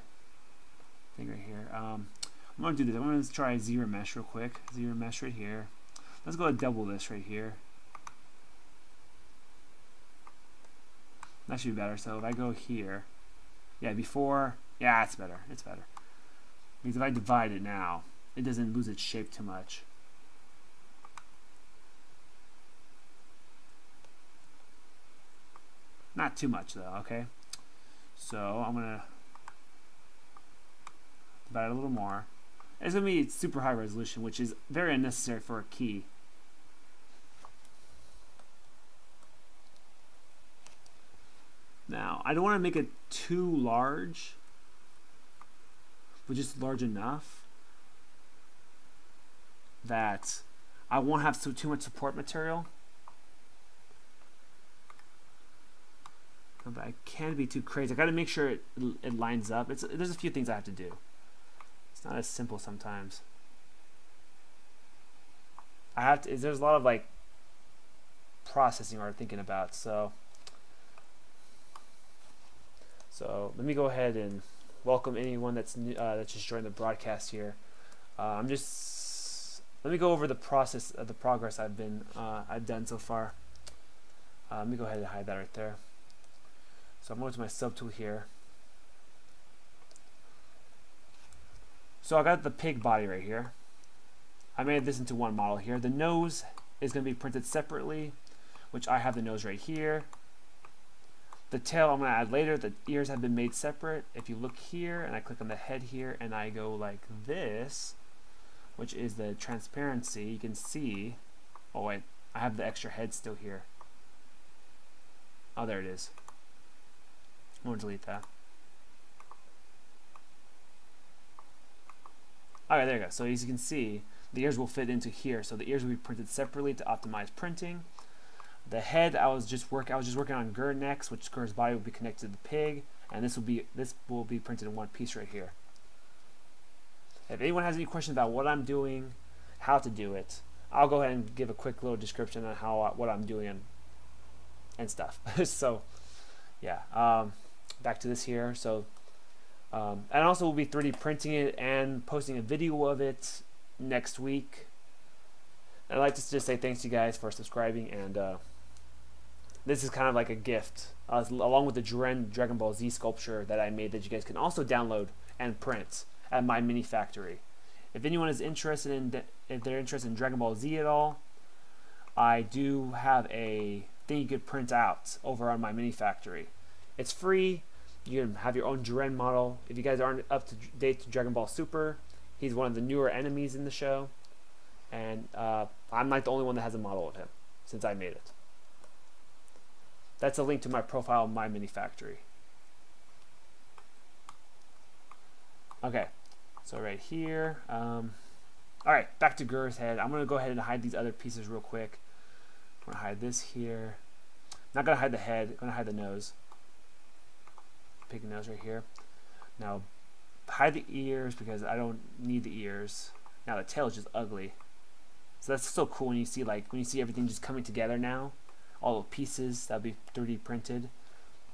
thing right here. I'm gonna do this. I'm gonna try zremesh real quick. Zremesh right here. Let's go ahead and double this right here. That should be better. So if I go here, yeah, it's better. It's better. Because if I divide it now, it doesn't lose its shape too much. Not too much though, okay? So I'm gonna divide it a little more. It's gonna be super high resolution, which is very unnecessary for a key. Now, I don't want to make it too large, but just large enough that I won't have too much support material. But I can't be too crazy. I got to make sure it lines up. There's a few things I have to do. It's not as simple sometimes. There's a lot of like processing or thinking about. So let me go ahead and welcome anyone that's new, that's just joined the broadcast here. Let me go over the progress I've done so far. Let me go ahead and hide that right there. So I'm going to my subtool here. So I got the pig body right here. I made this into one model here. The nose is going to be printed separately, which I have the nose right here. The tail I'm going to add later. The ears have been made separate. If you look here and I click on the head here and I go like this, which is the transparency, you can see, oh wait, I have the extra head still here. Oh, there it is. I'm going to delete that. Alright, there you go. So as you can see, the ears will fit into here. So the ears will be printed separately to optimize printing. The head, I was just working on Gir next, which Gir's body will be connected to the pig, and this will be printed in one piece right here. If anyone has any questions about what I'm doing, how to do it, I'll go ahead and give a quick little description on what I'm doing and stuff. So yeah, back to this here. So and also we'll be 3D printing it and posting a video of it next week. I'd like to just say thanks to you guys for subscribing, and this is kind of like a gift, along with the Dragon Ball Z sculpture that I made that you guys can also download and print at my mini factory. If anyone is interested if they're interested in Dragon Ball Z at all, I do have a thing you could print out over on my mini factory. It's free. You can have your own Jiren model. If you guys aren't up to date to Dragon Ball Super, he's one of the newer enemies in the show, and I'm like the only one that has a model of him since I made it. That's a link to my profile in my mini factory. Okay, so right here. Alright, back to Gir's head. I'm going to go ahead and hide these other pieces real quick. I'm going to hide this here. Not going to hide the head, I'm going to hide the nose. Pig nose right here. Now, hide the ears because I don't need the ears. Now the tail is just ugly. So that's so cool when you see everything just coming together now. All the pieces that'll be 3D printed.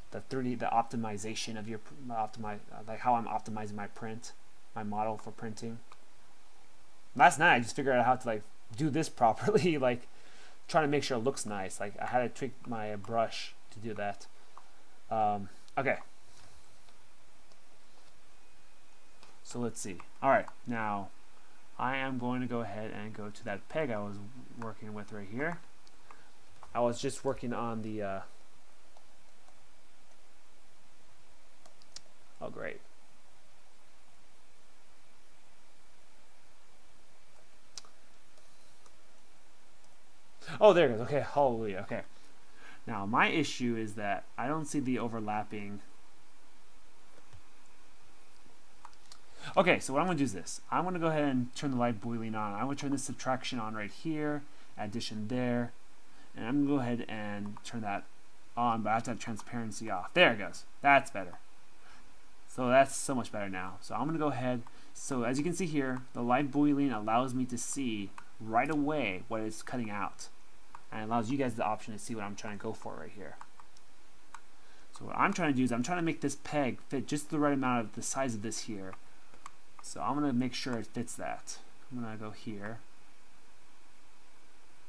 The optimization of your like how I'm optimizing my print, my model for printing. Last night I just figured out how to like do this properly, like trying to make sure it looks nice. Like I had to tweak my brush to do that. Okay. So let's see. All right, now I am going to go ahead and go to that peg I was working with right here. I was just working on the oh great. Oh, there it goes. Okay, hallelujah. Okay. Now my issue is that I don't see the overlapping. Okay, so what I'm going to do is this. I'm going to go ahead and turn the light boiling on. I'm going to turn this subtraction on right here, addition there, and I'm going to go ahead and turn that on, but I have to have transparency off. There it goes. That's better. So that's so much better now. So I'm going to go ahead. So as you can see here, the light boiling allows me to see right away what it's cutting out, and it allows you guys the option to see what I'm trying to go for right here. So what I'm trying to do is I'm trying to make this peg fit just the right amount of the size of this here. So I'm going to make sure it fits that. I'm going to go here.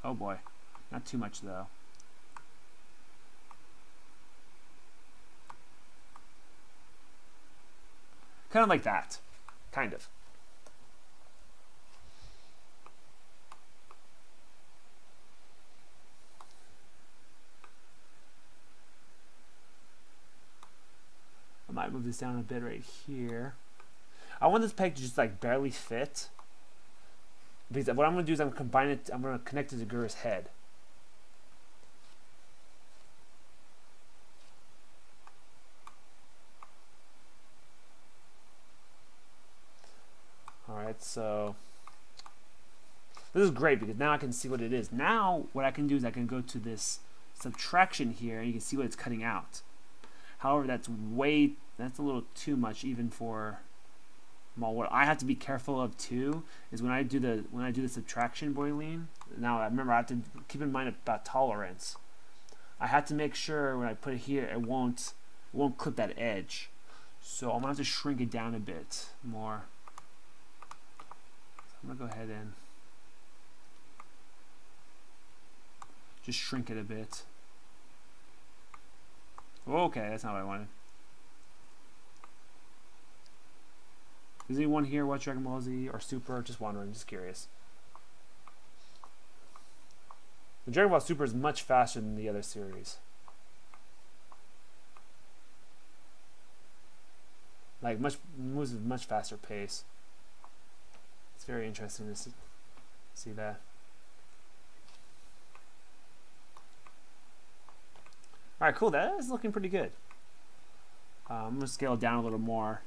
Oh boy, not too much though. Kind of like that. Kind of. I might move this down a bit right here. I want this peg to just like barely fit, because what I'm going to do is I'm going to connect it to Gir's head. Alright, so this is great because now I can see what it is. Now what I can do is I can go to this subtraction here and you can see what it's cutting out. However, that's a little too much even for what I have to be careful of too is when I do the subtraction boiling. Now remember I have to keep in mind about tolerance. I have to make sure when I put it here it won't clip that edge. So I'm gonna have to shrink it down a bit more. So I'm gonna go ahead and just shrink it a bit. Okay, that's not what I wanted. Is anyone here watch Dragon Ball Z or Super? Just wondering, just curious. The Dragon Ball Super is much faster than the other series. like moves at a much faster pace. It's very interesting to see that. All right, cool. That is looking pretty good. I'm gonna scale it down a little more.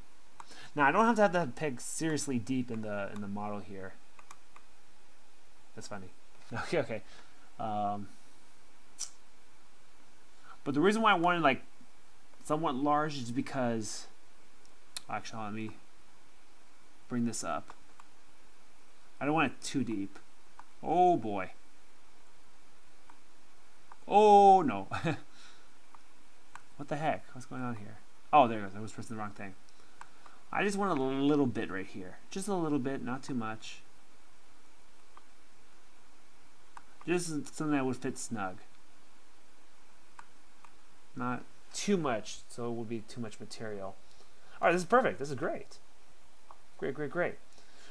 Now I don't have to have the peg seriously deep in the model here. That's funny. Okay, okay. But the reason why I wanted like somewhat large is because, actually, let me bring this up. I don't want it too deep. Oh boy. Oh no. What the heck? What's going on here? Oh, there it goes. I was pressing the wrong thing. I just want a little bit right here. Just a little bit, not too much. Just something that would fit snug. Not too much, so it would be too much material. All right, this is perfect. This is great. Great, great, great.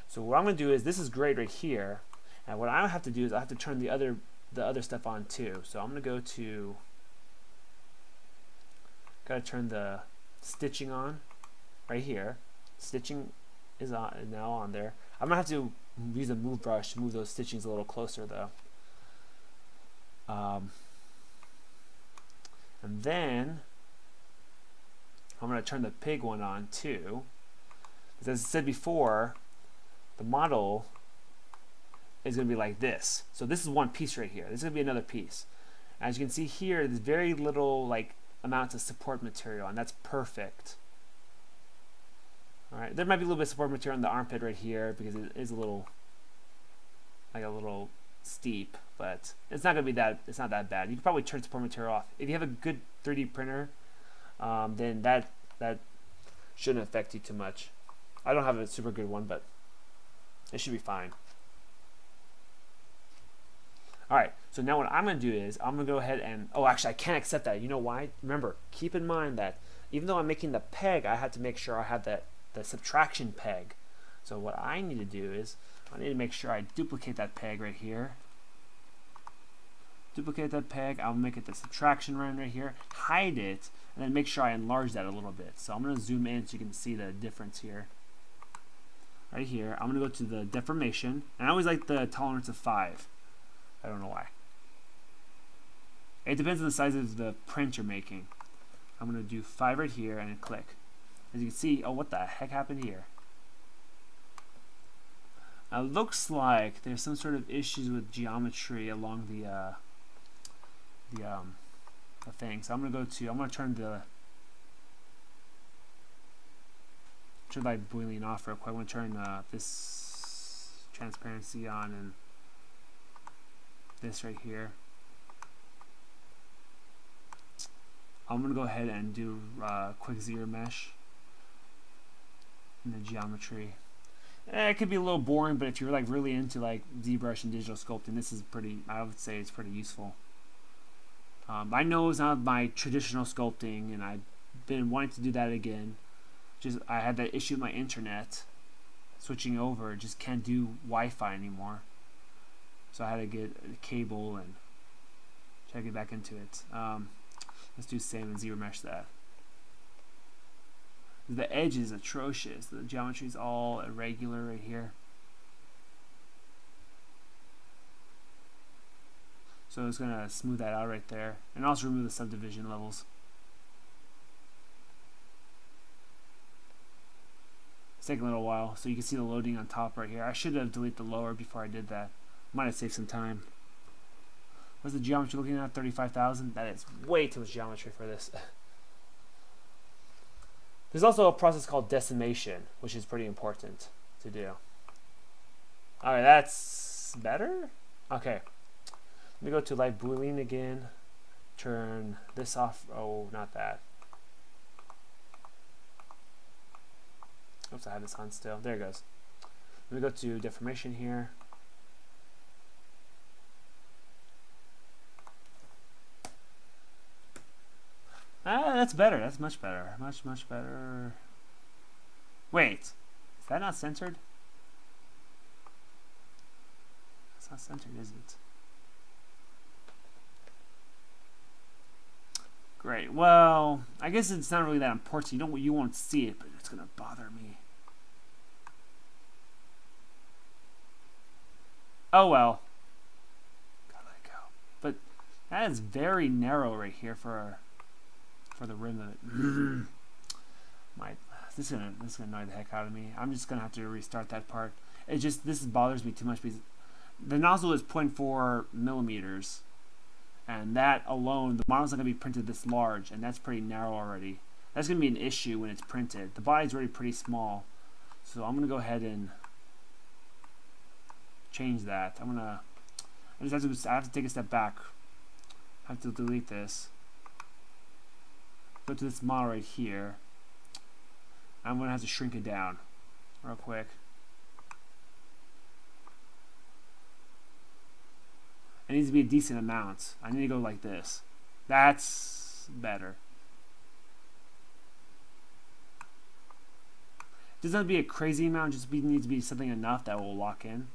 So what I'm going to do is, this is great right here. And what I have to do is I have to turn the other stuff on too. So I'm going to go to, got to turn the stitching on right here. Stitching is now on there. I'm going to have to use a move brush to move those stitchings a little closer though. And then I'm going to turn the pig one on too. As I said before, the model is going to be like this. So this is one piece right here. This is going to be another piece. As you can see here, there's very little like amount of support material, and that's perfect. All right, there might be a little bit of support material on the armpit right here because it is a little steep, but it's not going to be that. It's not that bad. You can probably turn support material off if you have a good 3D printer. Then that shouldn't affect you too much. I don't have a super good one, but it should be fine. All right, so now what I'm going to do is I'm going to go ahead and, oh, actually I can't accept that. You know why? Remember, keep in mind that even though I'm making the peg, I had to make sure I have the subtraction peg. So what I need to do is I need to make sure I duplicate that peg right here. Duplicate that peg. I'll make it the subtraction line right here. Hide it, and then make sure I enlarge that a little bit. So I'm going to zoom in so you can see the difference here. Right here, I'm going to go to the deformation, and I always like the tolerance of 5. I don't know why. It depends on the size of the print you're making. I'm going to do 5 right here and click. As you can see, oh, what the heck happened here? Now, it looks like there's some sort of issues with geometry along the thing. So I'm going to turn the light boiling off real quick. I want to turn this transparency on and this right here. I'm going to go ahead and do quick zero mesh in the geometry. It could be a little boring, but if you're like really into like ZBrush and digital sculpting, this is pretty, I would say it's pretty useful. I know it's not my traditional sculpting, and I've been wanting to do that again. Just I had that issue with my internet switching over, just can't do Wi-Fi anymore. So I had to get a cable and try to get back into it. Let's do same and zero mesh that. The edge is atrocious. The geometry is all irregular right here. So it's going to smooth that out right there. And also remove the subdivision levels. It's taking a little while. So you can see the loading on top right here. I should have deleted the lower before I did that. Might have saved some time. What's the geometry looking at? 35,000? That is way too much geometry for this. There's also a process called decimation, which is pretty important to do. Alright, that's better? Okay. Let me go to light boolean again. Turn this off. Oh, not that. Oops, I have this on still. There it goes. Let me go to deformation here. Ah, that's better. That's much better. Much, much better. Wait. Is that not centered? It's not centered, is it? Great. Well, I guess it's not really that important. You won't see it, but it's gonna bother me. Oh well. Gotta let it go. But that is very narrow right here for the rim of it. This is gonna annoy the heck out of me. I'm just gonna have to restart that part. This bothers me too much because the nozzle is 0.4 millimeters. And that alone, the model's not going to be printed this large, and that's pretty narrow already. That's going to be an issue when it's printed. The body's already pretty small, so I'm going to go ahead and change that. I have to take a step back. I have to delete this. Go to this model right here. I'm going to have to shrink it down real quick. It needs to be a decent amount. I need to go like this. That's better. It doesn't have to be a crazy amount, just needs to be something enough that will lock in.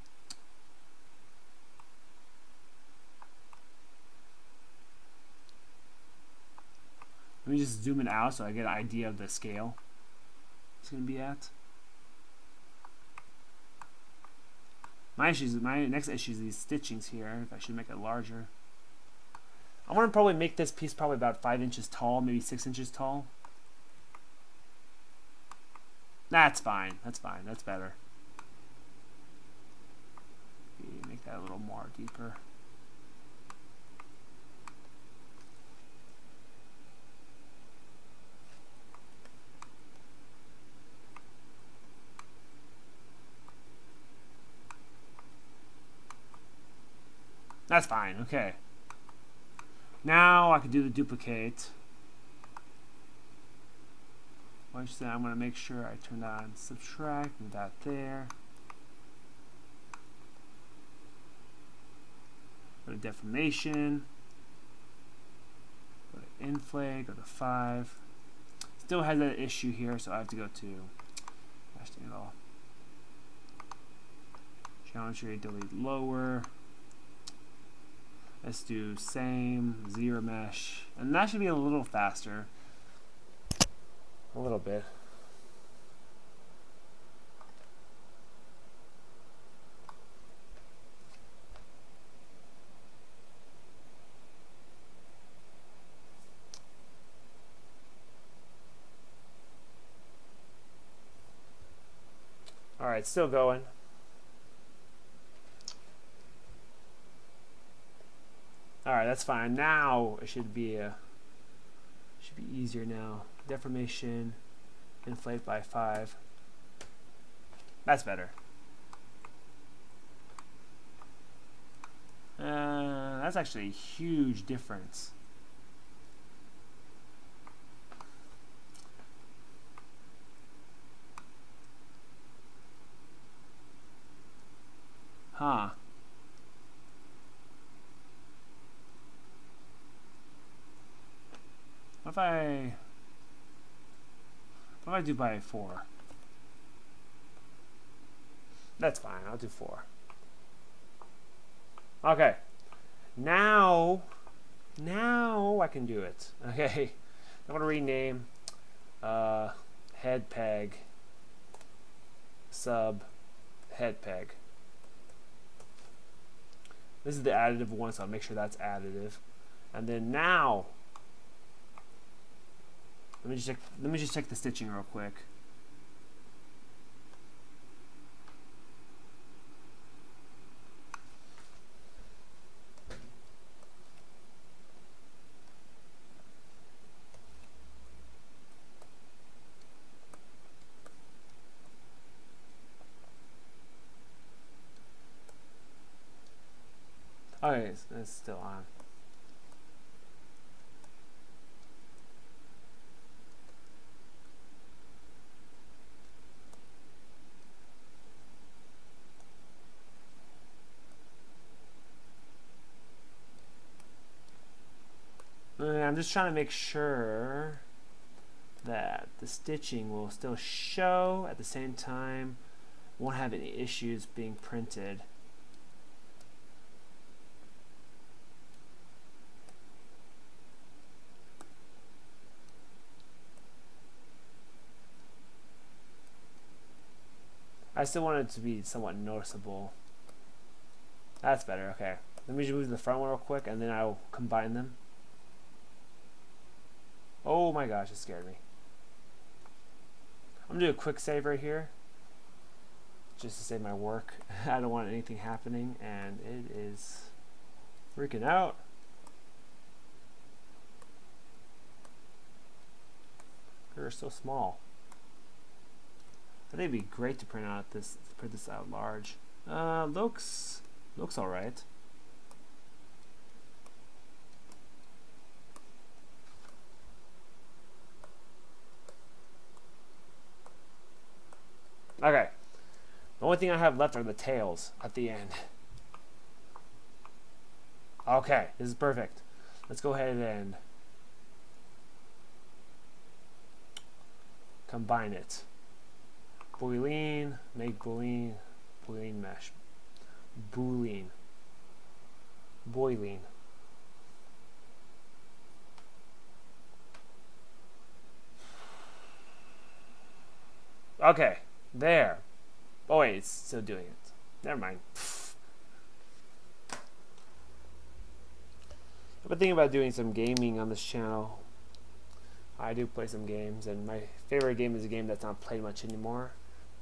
Let me just zoom it out so I get an idea of the scale it's going to be at. My next issue is these stitchings here. If I should make it larger. I want to probably make this piece probably about 5 inches tall, maybe 6 inches tall. That's fine. That's fine. That's better. Make that a little more deeper. That's fine, okay. Now I can do the duplicate. Watch that, I'm going to make sure I turn on subtract, move that there. Go to deformation. Go to inflate, go to 5. Still has that issue here, so I have to go to geometry, delete lower. Let's do same, zero mesh, and that should be a little faster. A little bit. All right, still going. All right, that's fine. Now it should be easier now. Deformation, inflate by 5. That's better. That's actually a huge difference. Huh. What if I do by 4? That's fine, I'll do 4. Okay. Now I can do it. Okay. I'm gonna rename head peg sub head peg. This is the additive one, so I'll make sure that's additive. And then now let me just check the stitching real quick. Okay, it's still on. I'm just trying to make sure that the stitching will still show at the same time, won't have any issues being printed. I still want it to be somewhat noticeable. That's better. Okay. Let me just move the front one real quick, and then I'll combine them. Oh my gosh, it scared me. I'm gonna do a quick save right here, just to save my work. I don't want anything happening, and it is freaking out. They're so small. I think it'd be great to print this out large. Looks all right. Okay. The only thing I have left are the tails at the end. Okay, this is perfect. Let's go ahead and combine it. Boolean, make boolean mesh. Boiling. Okay, there. Oh wait, it's still doing it. Never mind. I've been thinking about doing some gaming on this channel. I do play some games, and my favorite game is a game that's not played much anymore.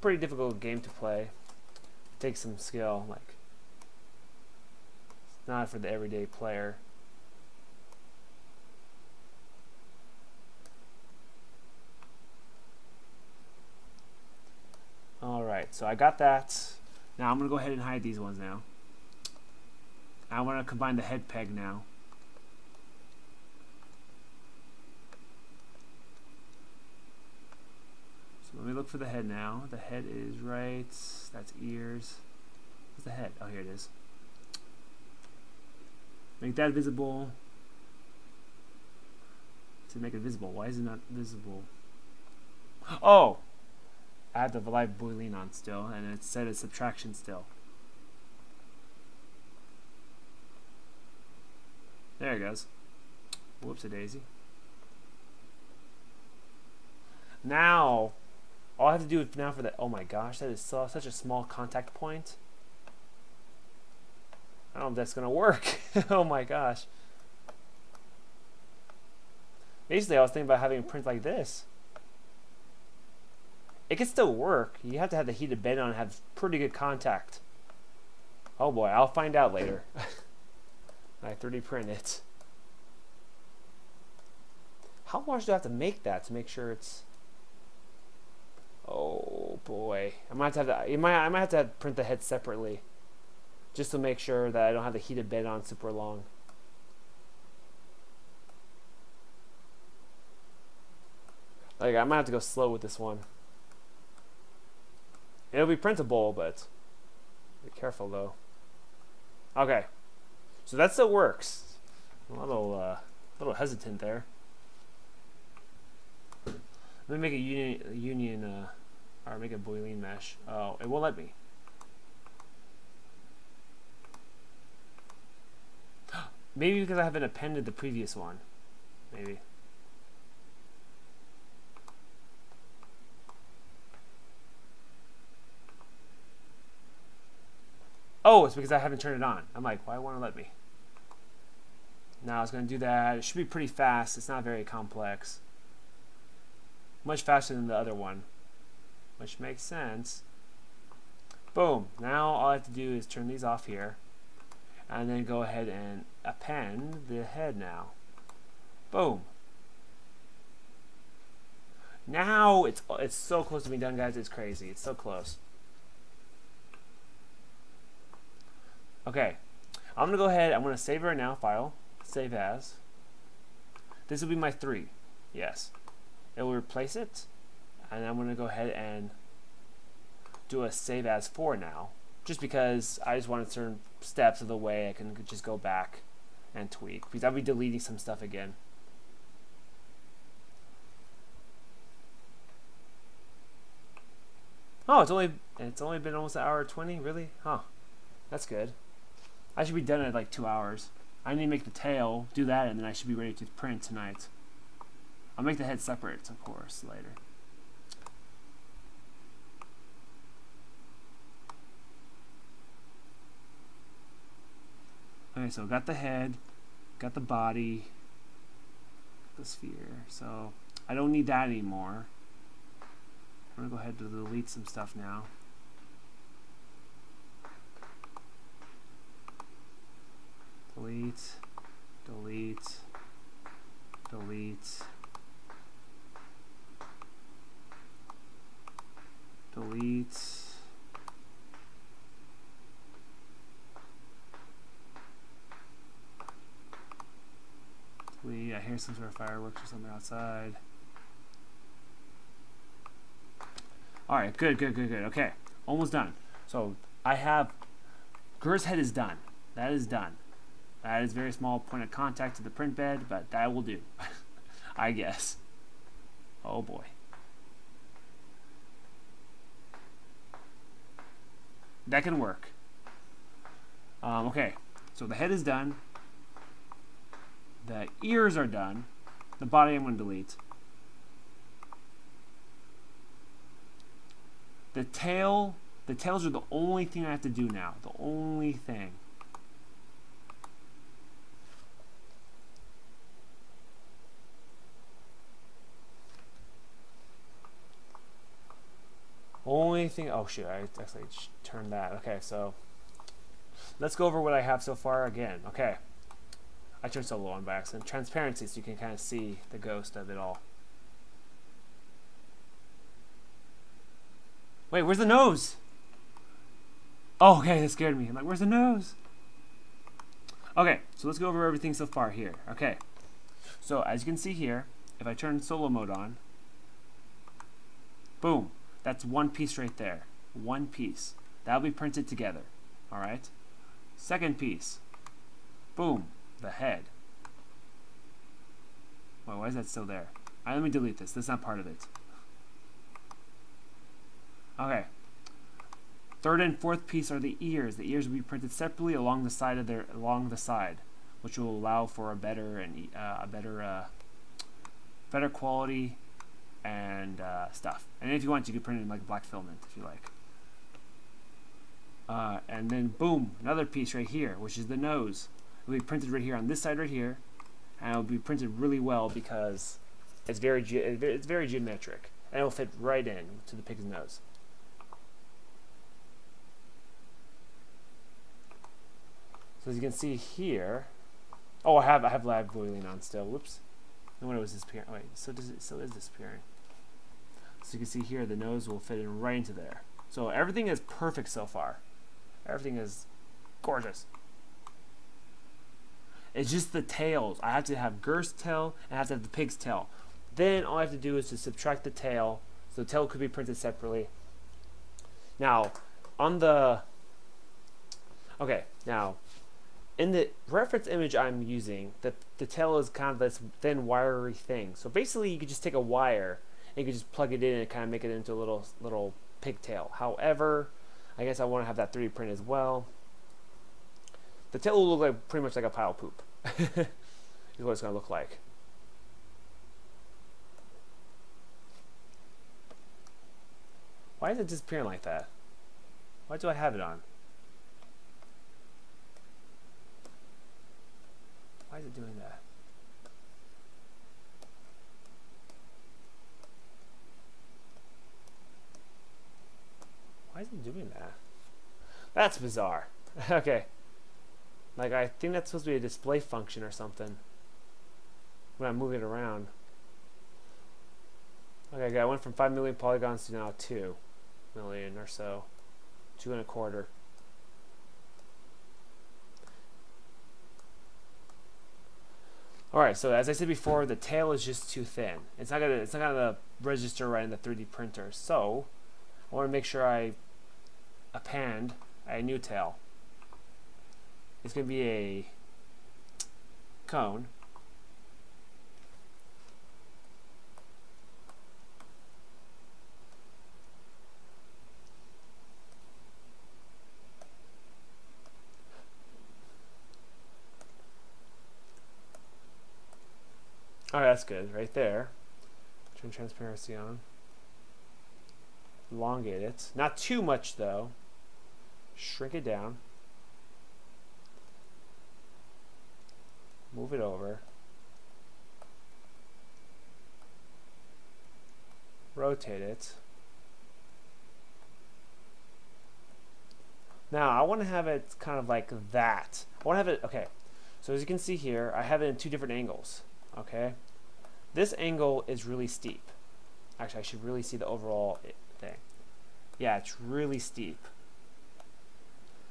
Pretty difficult game to play. It takes some skill, like it's not for the everyday player. Alright, so I got that. Now I'm going to go ahead and hide these ones now. I want to combine the head peg now. So let me look for the head now. The head is right. That's ears. Where's the head? Oh, here it is. Make that visible. To make it visible. Why is it not visible? Oh! I have the live boolean on still, and it said it's subtraction still. There it goes. Whoops-a-daisy. Now, all I have to do now for that. Oh my gosh, that is such a small contact point. I don't know if that's gonna work. Oh my gosh. Basically, I was thinking about having a print like this. It can still work. You have to have the heated bed on and have pretty good contact. Oh boy, I'll find out later. I 3D print it. How large do I have to make that to make sure it's... Oh boy, I might have to. I might have to print the head separately, just to make sure that I don't have the heated bed on super long. Like I might have to go slow with this one. It'll be printable, but be careful though. Okay, so that still works. A little hesitant there. Let me make a union, or make a boolean mesh. Oh, it won't let me. Maybe because I haven't appended the previous one. Maybe. Oh, it's because I haven't turned it on. I'm like, why won't it let me? Now I was going to do that. It should be pretty fast. It's not very complex. Much faster than the other one, which makes sense. Boom. Now all I have to do is turn these off here, and then go ahead and append the head now. Boom. Now it's so close to being done, guys. It's crazy. It's so close. Okay, I'm gonna go ahead. I'm gonna save it right now. File, save as. This will be my 3. Yes. It will replace it, and I'm going to go ahead and do a save as 4 now, just because I just wanted certain steps of the way I can just go back and tweak, because I'll be deleting some stuff again. Oh, it's only been almost 1:20, really? Huh. That's good. I should be done in like 2 hours. I need to make the tail, do that, and then I should be ready to print tonight. I'll make the head separate, of course, later. Okay, so got the head, got the body, the sphere. So I don't need that anymore. I'm gonna go ahead and delete some stuff now. Delete, delete, delete, delete. I hear some sort of fireworks or something outside. Alright, good. Okay, almost done. So I have Gir's head is done. That is done. That is very small point of contact to the print bed, but that will do. I guess. Oh boy. That can work. Okay, so the head is done. The ears are done. The body I'm going to delete. The tails are the only thing I have to do now. The only thing. Only thing, oh shoot, I actually turned that. Okay, so let's go over what I have so far again. Okay. I turned solo on by accident. Transparency, so you can kind of see the ghost of it all. Wait, where's the nose? Oh, okay, that scared me. I'm like, where's the nose? Okay, so let's go over everything so far here. Okay, so as you can see here, if I turn solo mode on, boom, that's one piece right there. One piece. That'll be printed together. All right? Second piece. Boom. The head. Well, why is that still there? All right, let me delete this. That's not part of it. Okay. Third and fourth piece are the ears. The ears will be printed separately along the side, which will allow for a better and better quality and stuff. And if you want, you could print it in like black filament if you like. And then boom, another piece right here, which is the nose. It will be printed right here on this side right here, and it will be printed really well because it's very geometric, and it will fit right in to the pig's nose. So as you can see here, oh, I have lab boiling on still. Whoops, no wonder it was disappearing. Oh, wait, so it still is disappearing. So you can see here the nose will fit in right into there. So everything is perfect so far. Everything is gorgeous. It's just the tails. I have to have Gir's tail and I have to have the pig's tail. Then all I have to do is to subtract the tail. So the tail could be printed separately. Now, on the... Okay, now, in the reference image I'm using, the tail is kind of this thin, wiry thing. So basically, you could just take a wire and you could just plug it in and kind of make it into a little pigtail. However, I guess I want to have that 3D print as well. The tail will look like pretty much like a pile of poop. Is what it's going to look like. Why is it disappearing like that? Why do I have it on? Why is it doing that? Why is it doing that? That's bizarre. Okay. Like, I think that's supposed to be a display function or something when I move it around. Okay, good. I went from 5 million polygons to now 2 million or so. 2 1/4. Alright, so as I said before, the tail is just too thin. It's not gonna register right in the 3D printer. So I want to make sure I append a new tail. It's going to be a cone. Alright, that's good. Right there. Turn transparency on. Elongate it. Not too much, though. Shrink it down. move it over, rotate it. Now I want to have it kind of like that. I want to have it, okay, so as you can see here, I have it in two different angles, okay? This angle is really steep. Actually, I should really see the overall thing. Yeah, it's really steep.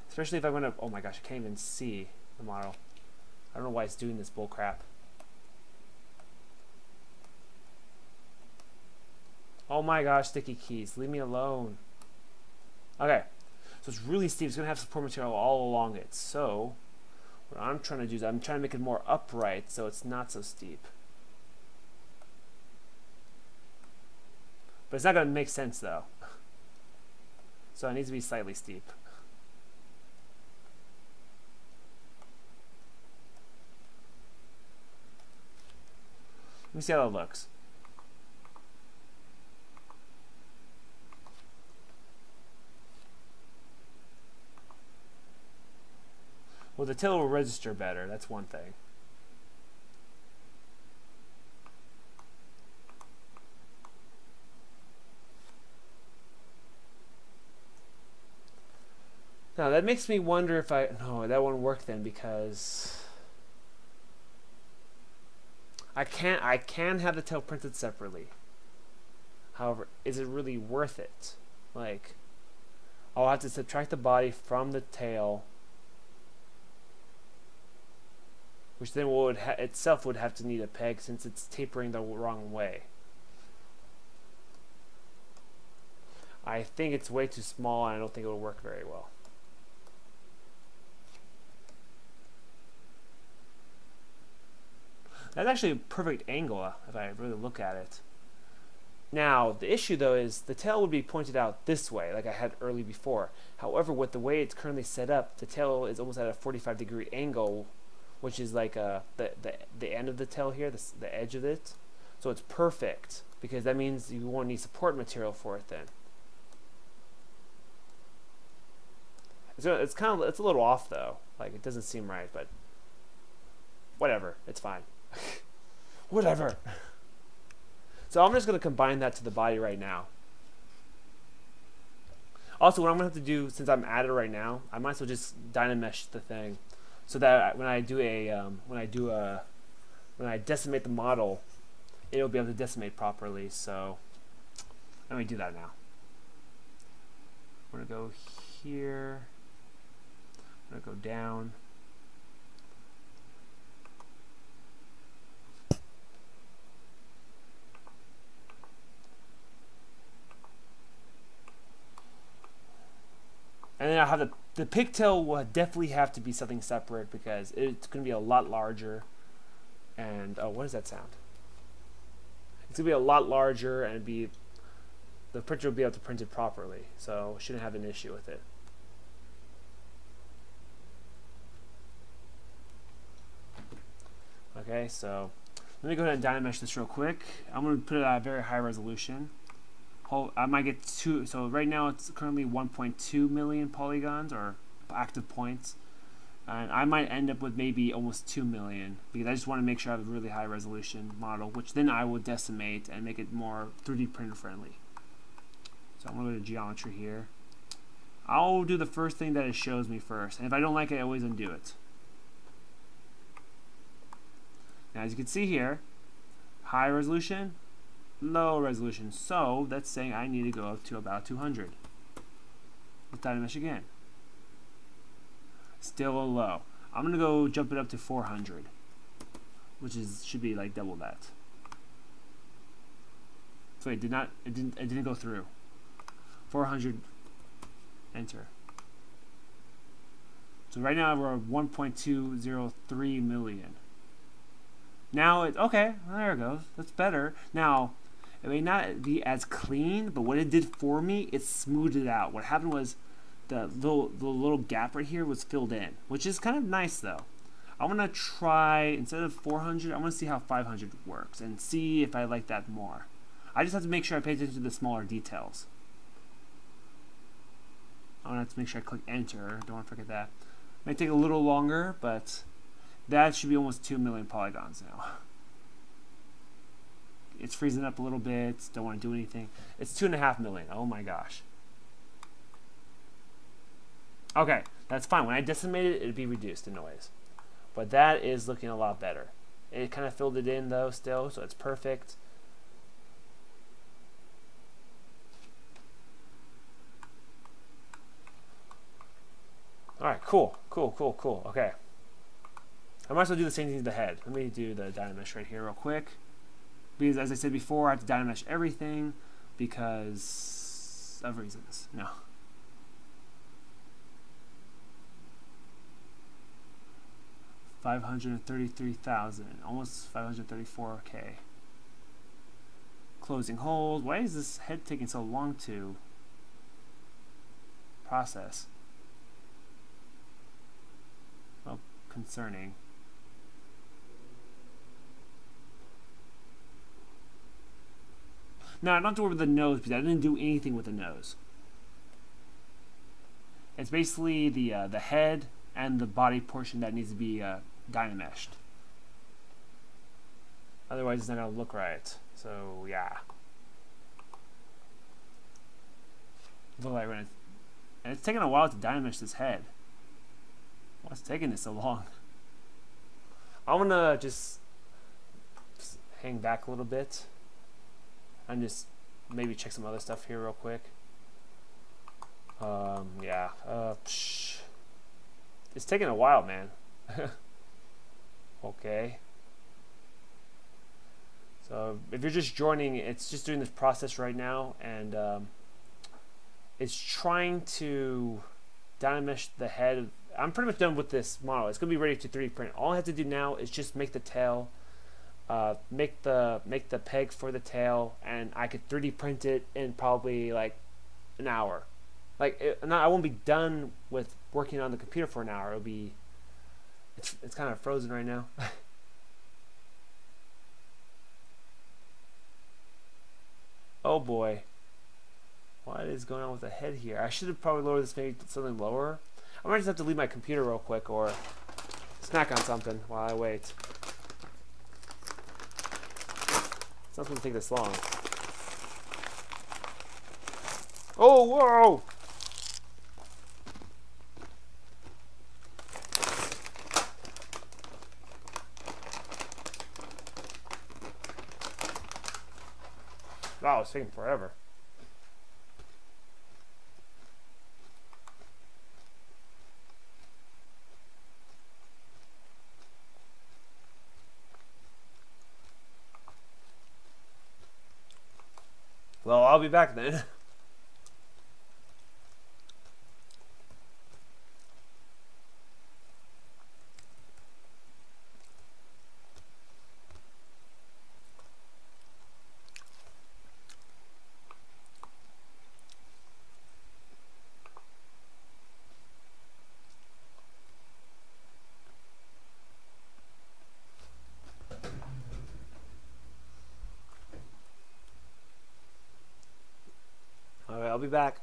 Especially if I'm going to, oh my gosh, I can't even see the model. I don't know why it's doing this bull crap. Oh my gosh, sticky keys, leave me alone. Okay, so it's really steep. It's going to have support material all along it. So what I'm trying to do is I'm trying to make it more upright so it's not so steep. But it's not going to make sense though. So it needs to be slightly steep. Let me see how that looks. Well, the tail will register better. That's one thing. Now that makes me wonder if no, that won't work then, because I can have the tail printed separately. However, is it really worth it? Like, I'll have to subtract the body from the tail, which then itself would have to need a peg since it's tapering the wrong way. I think it's way too small and I don't think it will work very well. That's actually a perfect angle if I really look at it. Now, the issue though is the tail would be pointed out this way, like I had early before. However, with the way it's currently set up, the tail is almost at a 45-degree angle, which is like the end of the tail here, the edge of it. So it's perfect, because that means you won't need support material for it then. So it's a little off though. Like, it doesn't seem right, but whatever, it's fine. Whatever. So I'm just going to combine that to the body right now. Also, what I'm going to have to do, since I'm at it right now, I might as well just dynamesh the thing, so that when I decimate the model, it'll be able to decimate properly. So let me do that now. I'm going to go here. I'm going to go down. And then I'll have the pigtail will definitely have to be something separate, because it's going to be a lot larger. And oh, what does that sound? It's going to be a lot larger, and the printer will be able to print it properly, so shouldn't have an issue with it. Okay, so let me go ahead and dynamesh this real quick. I'm going to put it at a very high resolution. I might get two. So right now it's currently 1.2 million polygons, or active points, and I might end up with maybe almost 2 million, because I just want to make sure I have a really high resolution model, which then I will decimate and make it more 3D printer friendly. So I'm going to go to geometry here. I'll do the first thing that it shows me first, and if I don't like it, I always undo it. Now, as you can see here, high resolution, low resolution, so that's saying I need to go up to about 200. Let's dynamesh again. Still a low. I'm gonna go jump it up to 400, which should be like double that. So it didn't go through. 400, enter. So right now we're at 1.203 million. Now okay, well, there it goes. That's better. Now, it may not be as clean, but what it did for me, it smoothed it out. What happened was the little gap right here was filled in, which is kind of nice though. I want to try, instead of 400, I want to see how 500 works and see if I like that more. I just have to make sure I pay attention to the smaller details. I want to have to make sure I click enter. Don't want to forget that. It may take a little longer, but That should be almost 2 million polygons now. It's freezing up a little bit. Don't want to do anything. It's 2.5 million. Oh my gosh. Okay, that's fine. When I decimate it, it'd be reduced in noise. But that is looking a lot better. It kind of filled it in though still, so it's perfect. Alright, cool. Okay. I might as well do the same thing to the head. Let me do the Dynamesh right here real quick. Because as I said before, I have to Dynamesh everything because of reasons. No. $533,000, almost 534K. Closing hold. Why is this head taking so long to process? Well, concerning. No, I don't have to worry with the nose because I didn't do anything with the nose. It's basically the head and the body portion that needs to be Dynameshed. Otherwise, it's not going to look right. So, yeah. Look like when and it's taking a while to Dynamesh this head. What's taking this so long? I'm going to just hang back a little bit and just maybe check some other stuff here real quick. Yeah. It's taking a while, man. Okay. So if you're just joining, it's just doing this process right now, and it's trying to Dynamesh the head. I'm pretty much done with this model. It's gonna be ready to 3D print. All I have to do now is just make the tail, make the peg for the tail, and I could 3D print it in probably like an hour. Like I won't be done with working on the computer for an hour. It'll be, it's kind of frozen right now. Oh boy, what is going on with the head here? I should have probably lowered this maybe something lower. I might just have to leave my computer real quick or snack on something while I wait. It's not going to take this long. Oh, whoa! Wow, it's taking forever. Well, I'll be back then. Alright, I'll be back.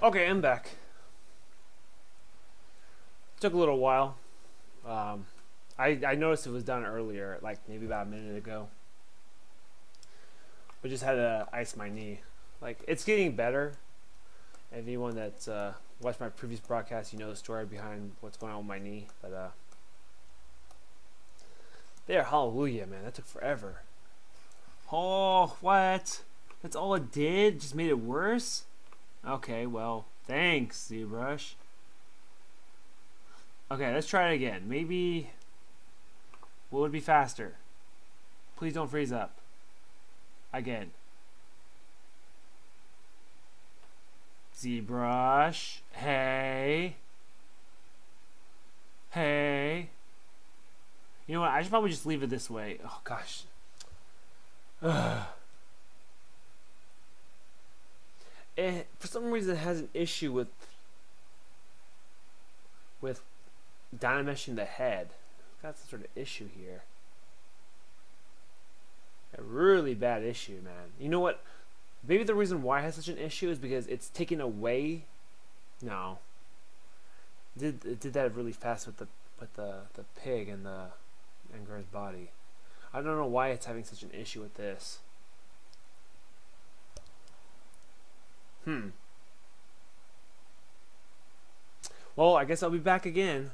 Okay, I'm back. Took a little while. I noticed it was done earlier, like maybe about a minute ago. But just had to ice my knee. Like, it's getting better. Anyone that's watched my previous broadcast, you know the story behind what's going on with my knee. But there, hallelujah, man. That took forever. Oh, what? That's all it did? Just made it worse? Okay, well, thanks, ZBrush. Okay, let's try it again. Maybe what would be faster? Please don't freeze up. Again. ZBrush. Hey. Hey. You know what? I should probably just leave it this way. Oh, gosh. For some reason, it has an issue with dynameshing the head. Got some sort of issue here. A really bad issue, man. You know what? Maybe the reason why it has such an issue is because it's taken away. No. It did that really fast with the pig and Gir's body. I don't know why it's having such an issue with this. Well, I guess I'll be back again.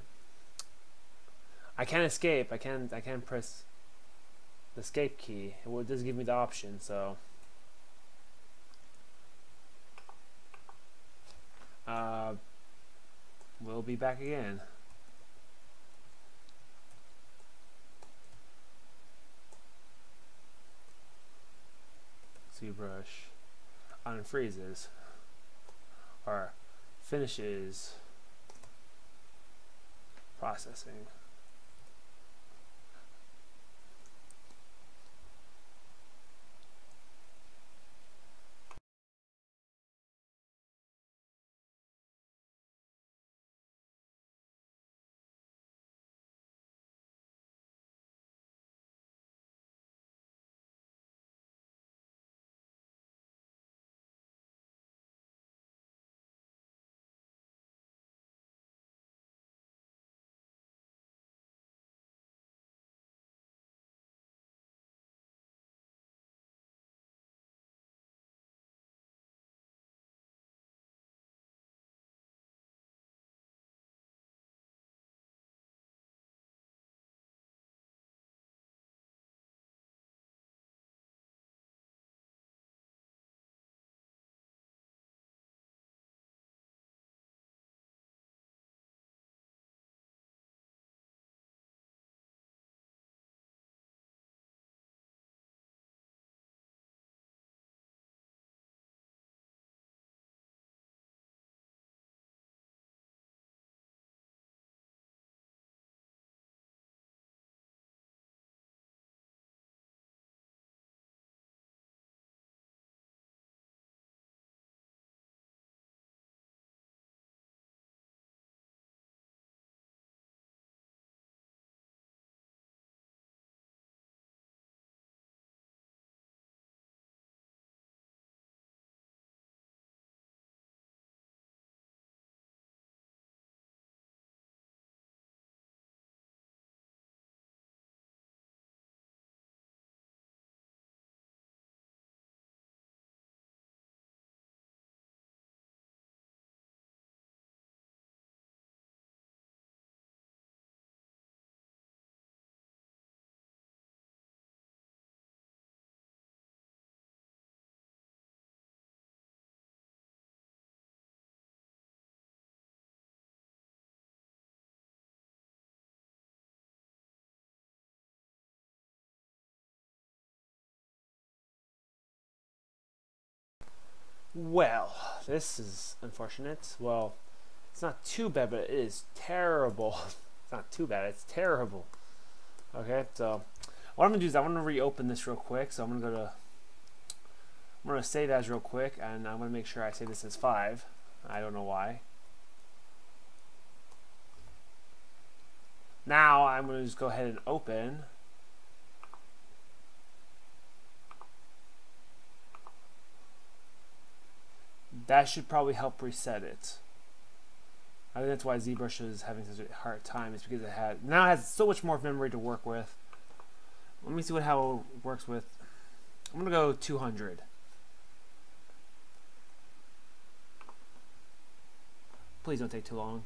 I can't escape. I can't press the escape key. Well, it does give me the option, so we'll be back again. ZBrush unfreezes or finishes processing. Well, this is unfortunate. Well, it's not too bad, but it is terrible. It's not too bad, it's terrible. Okay, so what I'm gonna do is I want to reopen this real quick. So I'm gonna save as real quick, and I'm gonna make sure I say this as 5. I don't know why. Now I'm gonna just go ahead and open. that should probably help reset it. I think that's why ZBrush is having such a hard time. It's because now it has so much more memory to work with. Let me see how it works with. I'm gonna go 200. Please don't take too long.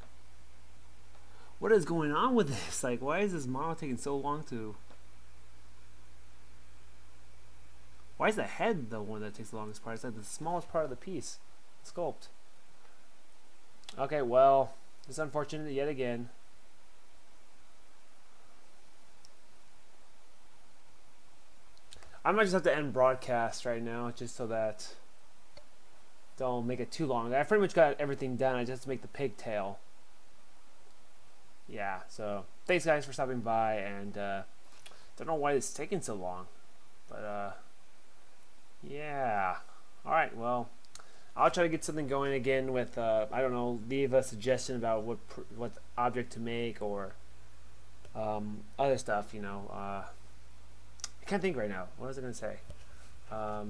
What is going on with this? Like, why is this model taking so long to? Why is the head the one that takes the longest part? It's like the smallest part of the piece. Sculpt. Okay, well, it's unfortunate yet again. I might just have to end broadcast right now, just so that don't make it too long. I pretty much got everything done. I just have to make the pigtail. Yeah, so thanks guys for stopping by, and don't know why it's taking so long, but yeah. All right, well, I'll try to get something going again with I don't know, leave a suggestion about what object to make, or other stuff, you know. I can't think right now. What was I gonna say? Yeah,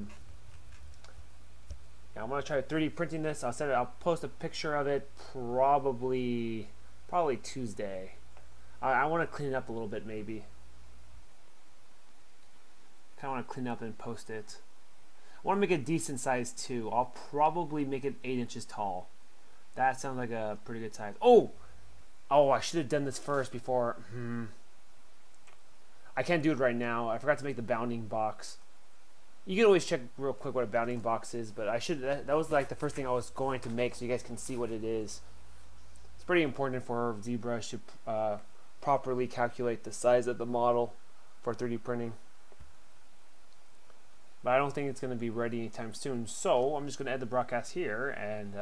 I'm gonna try 3D printing this. I'll post a picture of it probably Tuesday. I want to clean it up a little bit, maybe. Kind of want to clean up and post it. I want to make it decent size too. I'll probably make it 8 inches tall. That sounds like a pretty good size. Oh, I should have done this first before. I can't do it right now. I forgot to make the bounding box. You can always check real quick what a bounding box is, but I should. That was like the first thing I was going to make, so you guys can see what it is. It's pretty important for ZBrush to properly calculate the size of the model for 3D printing. But I don't think it's going to be ready anytime soon, so I'm just going to end the broadcast here, and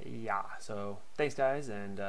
yeah, so thanks guys, and